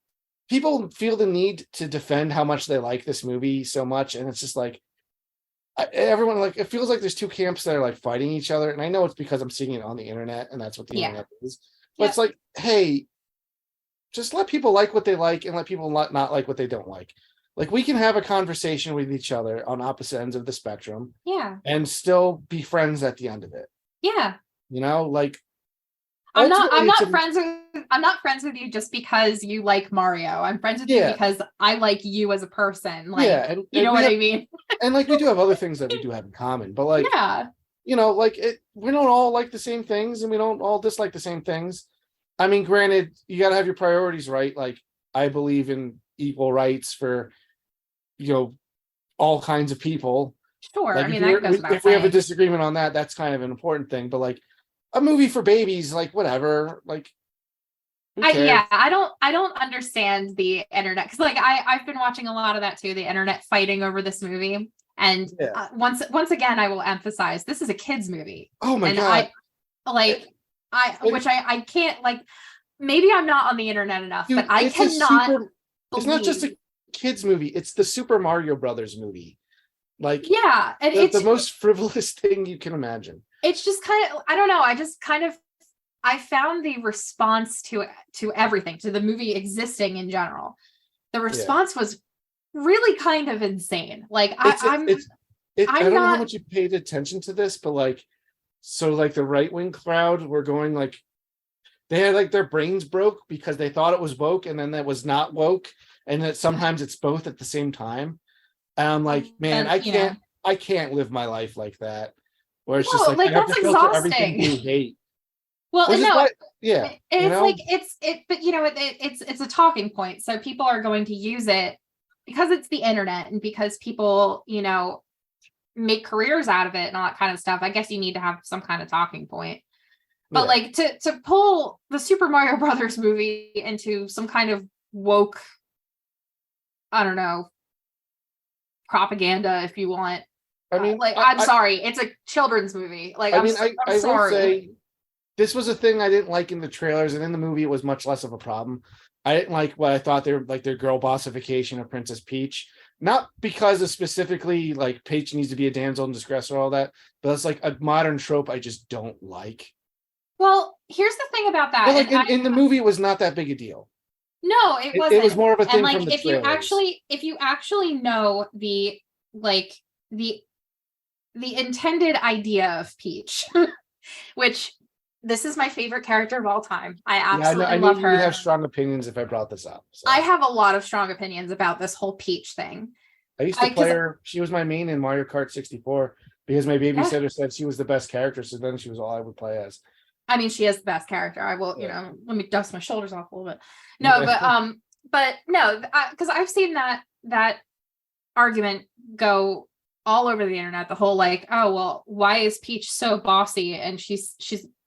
Speaker 1: people feel the need to defend how much they like this movie so much, and it's just like, everyone, like, it feels like there's 2 camps that are like fighting each other, and I know it's because I'm seeing it on the internet, and that's what the internet is. But it's like, hey, just let people like what they like, and let people not like what they don't like. Like, we can have a conversation with each other on opposite ends of the spectrum, and still be friends at the end of it.
Speaker 2: Yeah,
Speaker 1: like,
Speaker 2: I'm not friends with you just because you like Mario. I'm friends with you because I like you as a person. Like,
Speaker 1: and
Speaker 2: you know what I mean?
Speaker 1: And like, we do have other things that we do have in common, but like, like we don't all like the same things, and we don't all dislike the same things. I mean, granted, you got to have your priorities right. Like, I believe in equal rights for, all kinds of people.
Speaker 2: Sure. I
Speaker 1: Like,
Speaker 2: mean, that goes without
Speaker 1: if we have a
Speaker 2: saying.
Speaker 1: disagreement on that, that's kind of an important thing. But like, a movie for babies, like whatever, like, who cares?
Speaker 2: Yeah, I don't understand the internet because like I've been watching a lot of that too, the internet fighting over this movie. And
Speaker 1: Yeah.
Speaker 2: once again, I will emphasize this is a kids movie,
Speaker 1: Oh my
Speaker 2: and
Speaker 1: God.
Speaker 2: I like which I can't like. Maybe I'm not on the internet enough, but
Speaker 1: Dude,
Speaker 2: I cannot
Speaker 1: it's not just
Speaker 2: believe.
Speaker 1: a kids movie, it's the Super Mario Brothers movie. Like,
Speaker 2: Yeah, and
Speaker 1: the most frivolous thing you can imagine.
Speaker 2: it's just kind of, I don't know, I just kind of, I found the response to everything, to the movie existing in general, the
Speaker 1: Yeah.
Speaker 2: response was really kind of insane. Like
Speaker 1: I
Speaker 2: I'm
Speaker 1: don't know how
Speaker 2: not.
Speaker 1: much you paid attention to this, but like, so like the right wing crowd were going like, they had like their brains broke because they thought it was woke and then that was not woke, and that sometimes it's both at the same time. And I'm like, man,
Speaker 2: And
Speaker 1: I can't live my life like that, where it's just
Speaker 2: no,
Speaker 1: like I
Speaker 2: like
Speaker 1: have to
Speaker 2: that's
Speaker 1: filter everything
Speaker 2: exhausting.
Speaker 1: through hate,
Speaker 2: Well,
Speaker 1: which
Speaker 2: and
Speaker 1: is
Speaker 2: no,
Speaker 1: what, yeah,
Speaker 2: it's like but it's a talking point, so people are going to use it because it's the internet and because people make careers out of it and all that kind of stuff. I guess you need to have some kind of talking point. But
Speaker 1: yeah.
Speaker 2: like to pull the Super Mario Brothers movie into some kind of woke, I don't know, propaganda, if you want.
Speaker 1: I mean,
Speaker 2: Like, I'm sorry, it's a children's movie. Like,
Speaker 1: I mean,
Speaker 2: I'm
Speaker 1: I will
Speaker 2: sorry.
Speaker 1: say this was a thing I didn't like in the trailers, and in the movie it was much less of a problem. I didn't like what I thought they were like, their girl bossification of Princess Peach. Not because of specifically like Peach needs to be a damsel in distress or all that, but it's like a modern trope I just don't like.
Speaker 2: Well, here's the thing about that,
Speaker 1: But like
Speaker 2: and
Speaker 1: in the movie, it was not that big a deal.
Speaker 2: no, it
Speaker 1: It was
Speaker 2: wasn't.
Speaker 1: more of a
Speaker 2: And
Speaker 1: thing from
Speaker 2: like,
Speaker 1: the trailers.
Speaker 2: if you actually know the like the intended idea of Peach, which this is my favorite character of all time. I
Speaker 1: Yeah, I know.
Speaker 2: absolutely
Speaker 1: I knew
Speaker 2: love
Speaker 1: you would
Speaker 2: her.
Speaker 1: have strong opinions if I brought this up. So
Speaker 2: I have a lot of strong opinions about this whole Peach thing.
Speaker 1: I used to
Speaker 2: I
Speaker 1: play
Speaker 2: because
Speaker 1: her. She was my main in Mario Kart 64 because my
Speaker 2: yeah,
Speaker 1: babysitter said she was the best character. So then she was all I would play as.
Speaker 2: I mean she is the best character. I will,
Speaker 1: Yeah.
Speaker 2: let me dust my shoulders off a little bit. No, but no, because I've seen that argument go all over the internet. The whole like, oh well, why is Peach so bossy and she's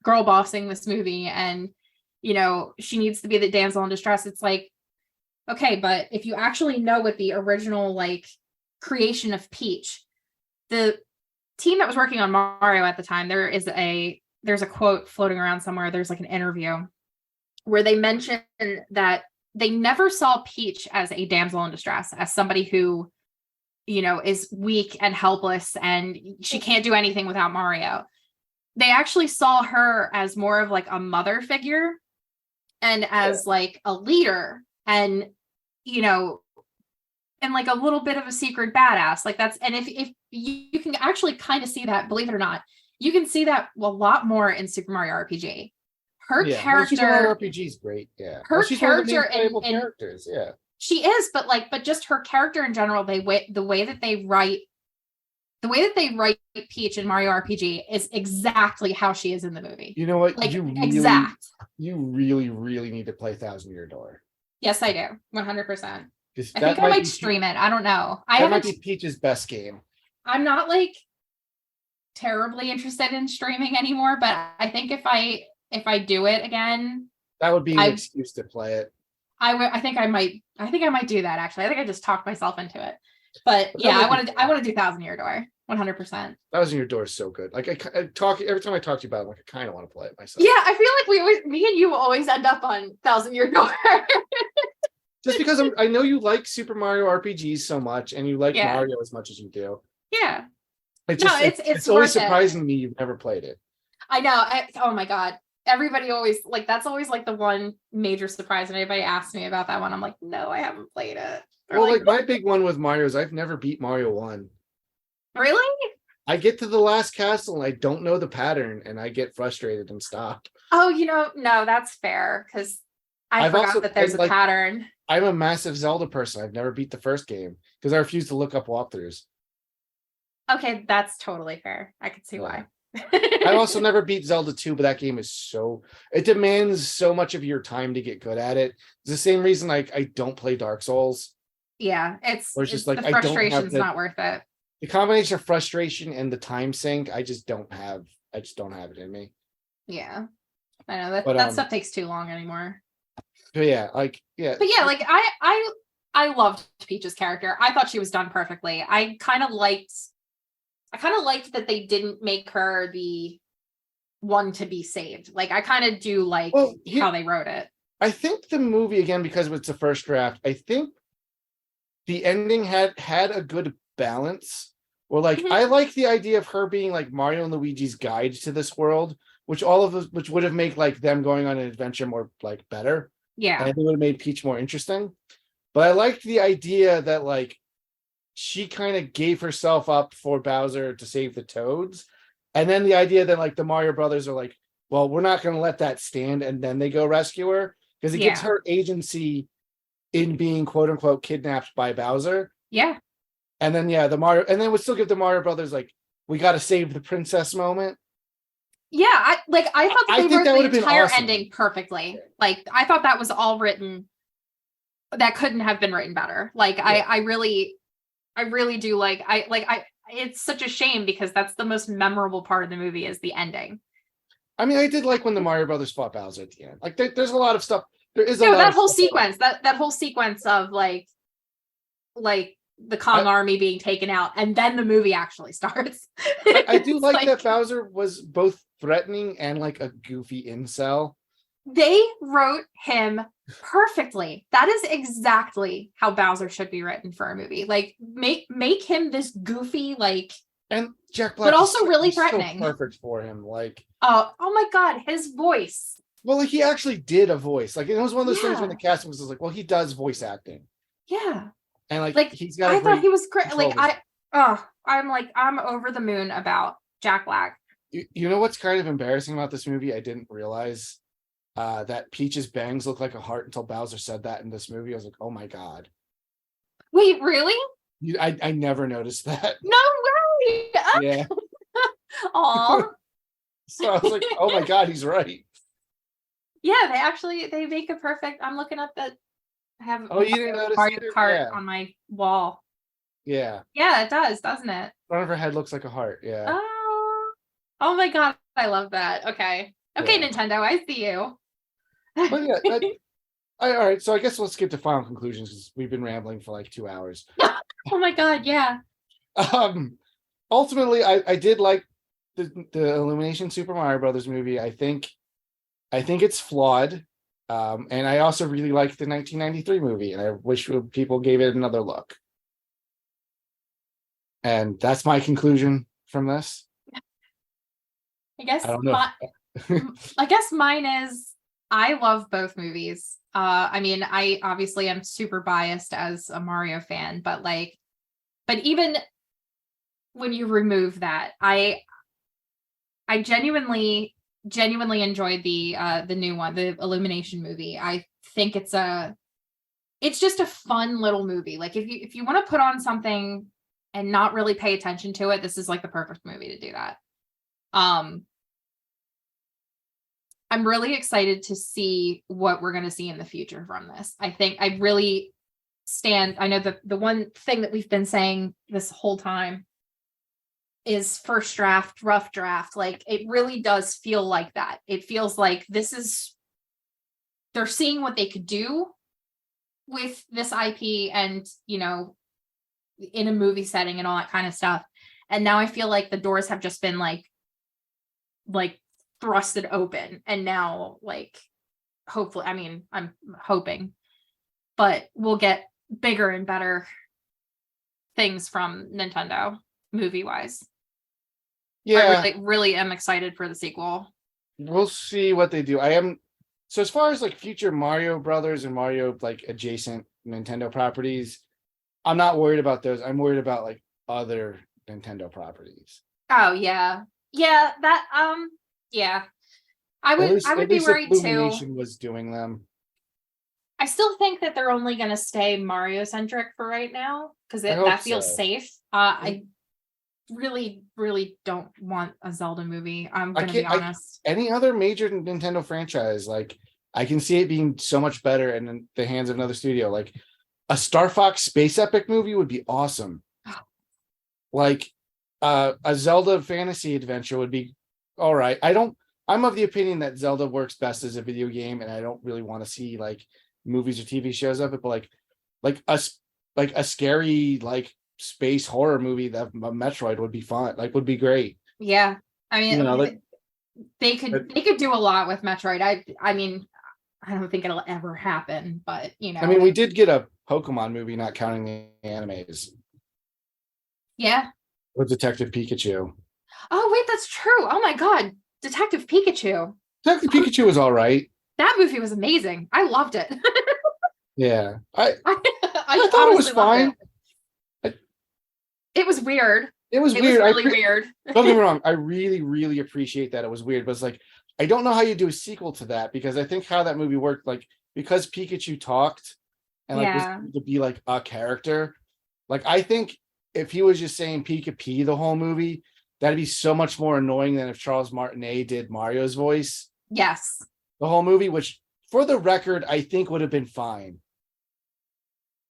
Speaker 2: girl bossing this movie and she needs to be the damsel in distress. It's like, okay, but if you actually know what the original like creation of Peach, the team that was working on Mario at the time, there's a quote floating around somewhere. There's like an interview where they mention that they never saw Peach as a damsel in distress, as somebody who, is weak and helpless and she can't do anything without Mario. They actually saw her as more of like a mother figure and as like a leader and, and like a little bit of a secret badass. Like that's, and if you can actually kind of see that, believe it or not, you can see that a lot more in Super Mario RPG. Her
Speaker 1: Yeah, well, Super
Speaker 2: character,
Speaker 1: Mario RPG is great. Yeah, well,
Speaker 2: her
Speaker 1: she's one of the main
Speaker 2: character
Speaker 1: playable
Speaker 2: in
Speaker 1: characters. Yeah,
Speaker 2: she is, but just her character in general, the way that they write Peach in Mario RPG is exactly how she is in the movie.
Speaker 1: you know what?
Speaker 2: Like exact.
Speaker 1: You really need to play Thousand Year Door.
Speaker 2: Yes, I do. 100%.
Speaker 1: Because
Speaker 2: I think I might stream it. I don't know.
Speaker 1: That might be Peach's best game.
Speaker 2: I'm not like terribly interested in streaming anymore, but I think if I do it again,
Speaker 1: that would be an excuse to play it.
Speaker 2: I think I might do that actually. I think I just talked myself into it. But yeah, I want to do Thousand Year Door. 100%.
Speaker 1: Thousand Year Door is so good. Like I talk every time I talk to you about it, I'm like I kind of want to play it myself.
Speaker 2: Yeah, I feel like me and you always end up on Thousand Year Door.
Speaker 1: Just because I know you like Super Mario RPGs so much and you like Mario as much as you do.
Speaker 2: Yeah.
Speaker 1: It's always surprising to me you've never played it.
Speaker 2: I know. Oh my God. Everybody always like, that's always like the one major surprise when anybody asks me about that one. I'm like, no, I haven't played it.
Speaker 1: Well, like my big one with Mario is I've never beat Mario 1.
Speaker 2: Really?
Speaker 1: I get to the last castle and I don't know the pattern and I get frustrated and stop.
Speaker 2: Oh, no, that's fair because I forgot that there's a pattern.
Speaker 1: I'm a massive Zelda person. I've never beat the first game because I refuse to look up walkthroughs.
Speaker 2: Okay, that's totally fair. I can see why.
Speaker 1: I also never beat Zelda 2, but that game is it demands so much of your time to get good at it. It's the same reason I don't play Dark Souls.
Speaker 2: Yeah,
Speaker 1: Or it's just
Speaker 2: the
Speaker 1: like I don't have
Speaker 2: frustration's not worth it.
Speaker 1: the combination of frustration and the time sink. I just don't have it in me.
Speaker 2: Yeah. I know that
Speaker 1: But
Speaker 2: that stuff takes too long anymore.
Speaker 1: but yeah, like yeah.
Speaker 2: But yeah, like I loved Peach's character. I thought she was done perfectly. I kind of liked that they didn't make her the one to be saved. Like I kind of do like how they wrote it.
Speaker 1: I think the movie, again, because it's a first draft, I think the ending had a good balance. Or like I like the idea of her being like Mario and Luigi's guide to this world, which would have made like them going on an adventure more like better.
Speaker 2: Yeah.
Speaker 1: And I think it would have made Peach more interesting. But I liked the idea that like she kind of gave herself up for Bowser to save the Toads. And then the idea that like the Mario brothers are like, well, we're not going to let that stand. And then they go rescue her because it gives her agency in being quote unquote kidnapped by Bowser.
Speaker 2: Yeah.
Speaker 1: And then, and then would still give the Mario brothers like, we got to save the princess moment.
Speaker 2: Yeah. I thought they wrote the entire
Speaker 1: awesome.
Speaker 2: ending perfectly. Like, I thought that was all written. That couldn't have been written better. Like, yeah. I really do it's such a shame because that's the most memorable part of the movie is the ending.
Speaker 1: I mean, I did like when the Mario brothers fought Bowser at the end. Like there's a lot of stuff. There is
Speaker 2: that whole sequence, that whole sequence of like the Kong army being taken out and then the movie actually starts.
Speaker 1: I do like that Bowser was both threatening and like a goofy incel.
Speaker 2: They wrote him perfectly. That is exactly how Bowser should be written for a movie. Like make him this goofy, like,
Speaker 1: and Jack Black,
Speaker 2: but also really threatening.
Speaker 1: So perfect for him. Like,
Speaker 2: oh my God, his voice.
Speaker 1: Well, like he actually did a voice. Like it was one of those things when the casting was like, well, he does voice acting.
Speaker 2: Yeah.
Speaker 1: And like he's got.
Speaker 2: I thought he was great. Like I'm over the moon about Jack Black.
Speaker 1: You know what's kind of embarrassing about this movie? I didn't realize that Peach's bangs look like a heart until Bowser said that in this movie. I was like, oh my God.
Speaker 2: Wait, really?
Speaker 1: I never noticed that.
Speaker 2: No way.
Speaker 1: Yeah.
Speaker 2: Aw.
Speaker 1: So I was like, oh my God, he's right.
Speaker 2: Yeah, they make a perfect. I'm looking up that. I have
Speaker 1: you didn't notice
Speaker 2: Mario Kart on my wall.
Speaker 1: Yeah.
Speaker 2: Yeah, it does, doesn't it?
Speaker 1: Front of her head looks like a heart. Yeah.
Speaker 2: Oh my God, I love that. Okay, Nintendo, I see you.
Speaker 1: But yeah, all right. So I guess let's get to final conclusions because we've been rambling for like 2 hours.
Speaker 2: Oh my God, yeah.
Speaker 1: Ultimately, I did like the Illumination Super Mario Brothers movie. I think it's flawed. And I also really liked the 1993 movie, and I wish people gave it another look. And that's my conclusion from this.
Speaker 2: I guess
Speaker 1: I don't know.
Speaker 2: I guess mine is I love both movies. I mean, I obviously am super biased as a Mario fan, but even when you remove that, I genuinely enjoyed the new one, the Illumination movie. I think it's just a fun little movie. Like if you want to put on something and not really pay attention to it, this is like the perfect movie to do that. I'm really excited to see what we're going to see in the future from this. I think I really I know the one thing that we've been saying this whole time is first draft, rough draft. Like it really does feel like that. It feels like they're seeing what they could do with this IP and, in a movie setting and all that kind of stuff. And now I feel like the doors have just been like thrusted open. And now hopefully, I mean, I'm hoping, but we'll get bigger and better things from Nintendo movie wise.
Speaker 1: Yeah,
Speaker 2: I really am excited for the sequel.
Speaker 1: We'll see what they do. So as far as like future Mario Brothers and Mario like adjacent Nintendo properties, I'm not worried about those. I'm worried about like other Nintendo properties.
Speaker 2: Oh yeah. Yeah. I would be worried too.
Speaker 1: Illumination was doing them.
Speaker 2: I still think that they're only going to stay Mario centric for right now because that feels safe. really, really don't want a Zelda movie. I'm
Speaker 1: I
Speaker 2: gonna be
Speaker 1: can't.
Speaker 2: honest.
Speaker 1: Any other major Nintendo franchise, like I can see it being so much better in the hands of another studio. Like a Star Fox Space Epic movie would be awesome. Like a Zelda fantasy adventure would be all right. I'm of the opinion that Zelda works best as a video game, and I don't really want to see like movies or TV shows of it, but like a scary like space horror movie that Metroid would be fun, like would be great.
Speaker 2: Yeah. I
Speaker 1: You know,
Speaker 2: mean, they could do a lot with Metroid. I mean, I don't think it'll ever happen, but
Speaker 1: I mean, we did get a Pokemon movie, not counting the animes,
Speaker 2: yeah.
Speaker 1: with Detective Pikachu.
Speaker 2: Oh wait, that's true. Oh my God, Detective Pikachu.
Speaker 1: Detective Pikachu was all right.
Speaker 2: That movie was amazing. I loved it.
Speaker 1: Yeah, I
Speaker 2: I
Speaker 1: thought it was
Speaker 2: honestly loved
Speaker 1: fine.
Speaker 2: it was weird.
Speaker 1: It was
Speaker 2: It
Speaker 1: weird.
Speaker 2: was really weird.
Speaker 1: Don't get me wrong. I really, really appreciate that it was weird, but it's like I don't know how you do a sequel to that, because I think how that movie worked, like because Pikachu talked and like was
Speaker 2: Yeah.
Speaker 1: to be like a character. Like I think if he was just saying Pika P the whole movie, that'd be so much more annoying than if Charles Martinet did Mario's voice
Speaker 2: Yes.
Speaker 1: the whole movie, which for the record, I think would have been fine.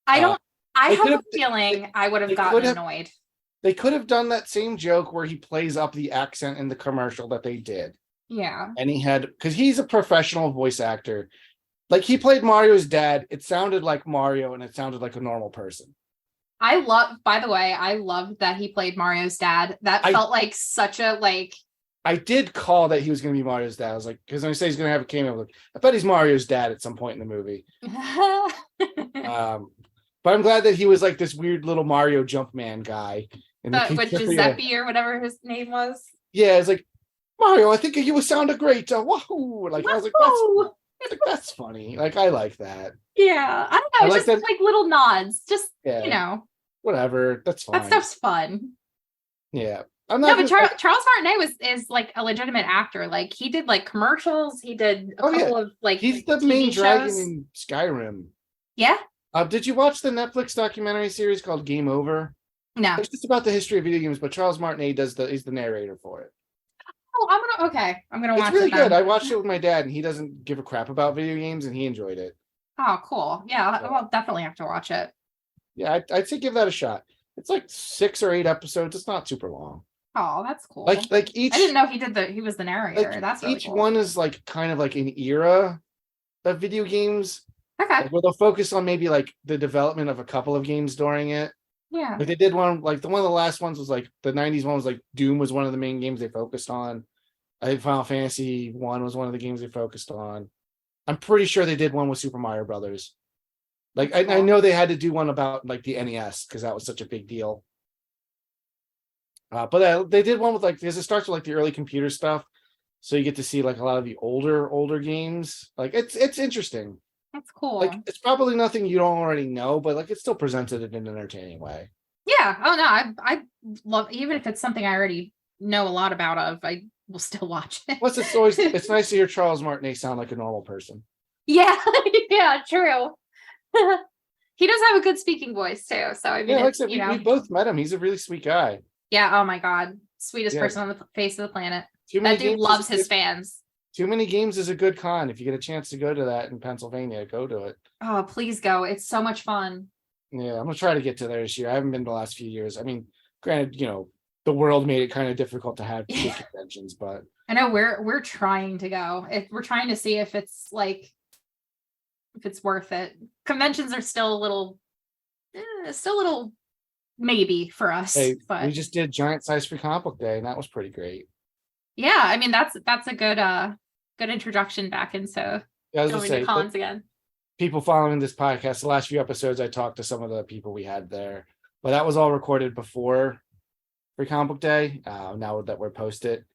Speaker 2: I don't. I
Speaker 1: they
Speaker 2: have a
Speaker 1: could've-
Speaker 2: feeling I would
Speaker 1: they
Speaker 2: have gotten
Speaker 1: could have-
Speaker 2: annoyed.
Speaker 1: They could have done that same joke where he plays up the accent in the commercial that they did.
Speaker 2: Yeah.
Speaker 1: And he had, because he's a professional voice actor. Like he played Mario's dad. It sounded like Mario and it sounded like a normal person.
Speaker 2: By the way, I loved that he played Mario's dad. That felt like such a like.
Speaker 1: I did call that he was going to be Mario's dad. I was like, because when I say he's going to have a cameo, like, I bet he's Mario's dad at some point in the movie. But I'm glad that he was like this weird little Mario Jumpman guy.
Speaker 2: But Giuseppe or whatever his name was.
Speaker 1: Yeah, it's like, Mario, I think you would sound great. Wahoo! Like, I was like, that's funny. Like, I like that.
Speaker 2: Yeah. I don't know. It's just like little nods. Just,
Speaker 1: whatever. That's fine.
Speaker 2: That stuff's fun.
Speaker 1: Yeah.
Speaker 2: But Charles Martinet is like a legitimate actor. Like he did like commercials. He did a couple of like
Speaker 1: he's the
Speaker 2: TV
Speaker 1: main
Speaker 2: shows.
Speaker 1: dragon in Skyrim.
Speaker 2: Yeah.
Speaker 1: Did you watch the Netflix documentary series called Game Over?
Speaker 2: No.
Speaker 1: It's just about the history of video games, but Charles Martinet is the narrator for it.
Speaker 2: Oh, I'm gonna watch it.
Speaker 1: It's really good. I watched it with my dad, and he doesn't give a crap about video games, and he enjoyed it.
Speaker 2: Oh, cool. Yeah, I'll definitely have to watch it.
Speaker 1: Yeah, I'd say give that a shot. It's like 6 or 8 episodes. It's not super long.
Speaker 2: Oh, that's cool.
Speaker 1: Like each.
Speaker 2: I didn't know he was the narrator.
Speaker 1: Like
Speaker 2: that's really
Speaker 1: each
Speaker 2: cool.
Speaker 1: one is like kind of like an era of video games.
Speaker 2: Okay.
Speaker 1: Where they'll focus on maybe like the development of a couple of games during it.
Speaker 2: Yeah.
Speaker 1: Like they did one, like one of the last ones was like the 90s one was like Doom was one of the main games they focused on. I think Final Fantasy 1 was one of the games they focused on. I'm pretty sure they did one with Super Mario Brothers. Like I know they had to do one about like the NES because that was such a big deal. But they did one with like, because it starts with like the early computer stuff, so you get to see like a lot of the older games. Like it's interesting.
Speaker 2: That's cool.
Speaker 1: Like it's probably nothing you don't already know, but like it's still presented in an entertaining way.
Speaker 2: Yeah. Oh no, I love, even if it's something I already know a lot about I will still watch it.
Speaker 1: Plus, it's nice to hear Charles Martinet sound like a normal person.
Speaker 2: Yeah. Yeah. True. He does have a good speaking voice too. So I mean,
Speaker 1: like I said, we both met him. He's a really sweet guy.
Speaker 2: Yeah. Oh my God, sweetest person on the face of the planet. That dude loves his fans.
Speaker 1: Too Many Games is a good con. If you get a chance to go to that in Pennsylvania, go to it.
Speaker 2: Oh, please go. It's so much fun.
Speaker 1: Yeah, I'm gonna try to get to there this year. I haven't been the last few years. I mean, granted, the world made it kind of difficult to have big conventions, but
Speaker 2: I know we're trying to go. We're trying to see if it's worth it. Conventions are still a little maybe for us.
Speaker 1: Hey,
Speaker 2: but
Speaker 1: we just did Giant Size Free Comic Book Day, and that was pretty great.
Speaker 2: Yeah, I mean that's a good introduction back into going to cons again.
Speaker 1: People following this podcast, the last few episodes, I talked to some of the people we had there, but that was all recorded before Free Comic Book Day. Now that we're posted,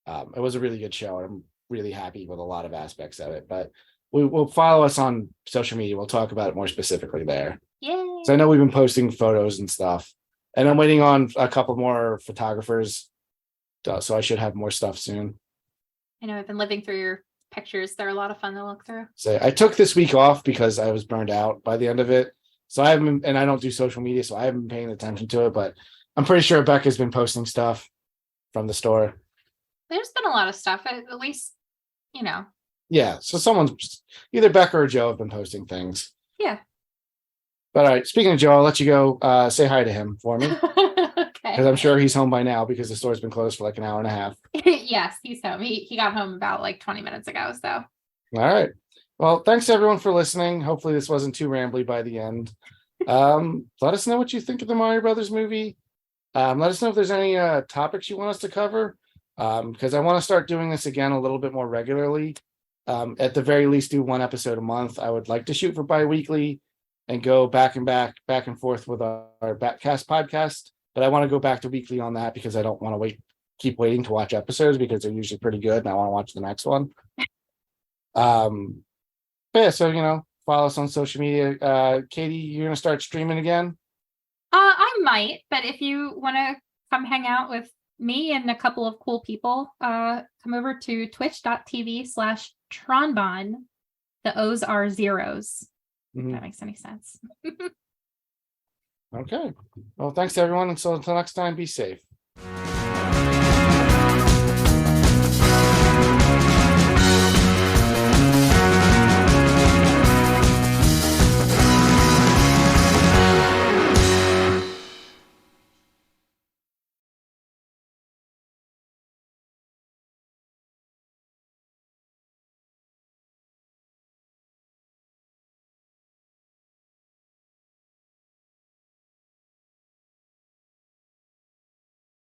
Speaker 1: it was a really good show, and I'm really happy with a lot of aspects of it. But we'll follow us on social media. We'll talk about it more specifically there.
Speaker 2: Yay!
Speaker 1: So I know we've been posting photos and stuff, and I'm waiting on a couple more photographers. So I should have more stuff soon.
Speaker 2: I know I've been living through your pictures. They're a lot of fun to look through.
Speaker 1: So I took this week off because I was burned out by the end of it. So I don't do social media, so I haven't been paying attention to it. But I'm pretty sure Becca's been posting stuff from the store.
Speaker 2: There's been a lot of stuff, at least, you know.
Speaker 1: Yeah, so someone's either Becca or Joe have been posting things.
Speaker 2: Yeah.
Speaker 1: But all right, speaking of Joe, I'll let you go say hi to him for me.
Speaker 2: Okay.
Speaker 1: Because I'm sure he's home by now because the store's been closed for like an hour and a half.
Speaker 2: Yes, he's home. He got home about like 20 minutes ago. So
Speaker 1: All right. Well, thanks everyone for listening. Hopefully this wasn't too rambly by the end. Let us know what you think of the Mario Brothers movie. Let us know if there's any topics you want us to cover. Because I want to start doing this again a little bit more regularly. At the very least, do one episode a month. I would like to shoot for bi-weekly and go back and forth with our Backcast podcast. But I want to go back to weekly on that because I don't want to keep waiting to watch episodes because they're usually pretty good and I want to watch the next one. But yeah, so follow us on social media. Katie, you're gonna start streaming again?
Speaker 2: I might, but if you want to come hang out with me and a couple of cool people, come over to twitch.tv/Tronbon. The O's are zeros. If that makes any sense.
Speaker 1: Okay. Well, thanks everyone. And so until next time, be safe.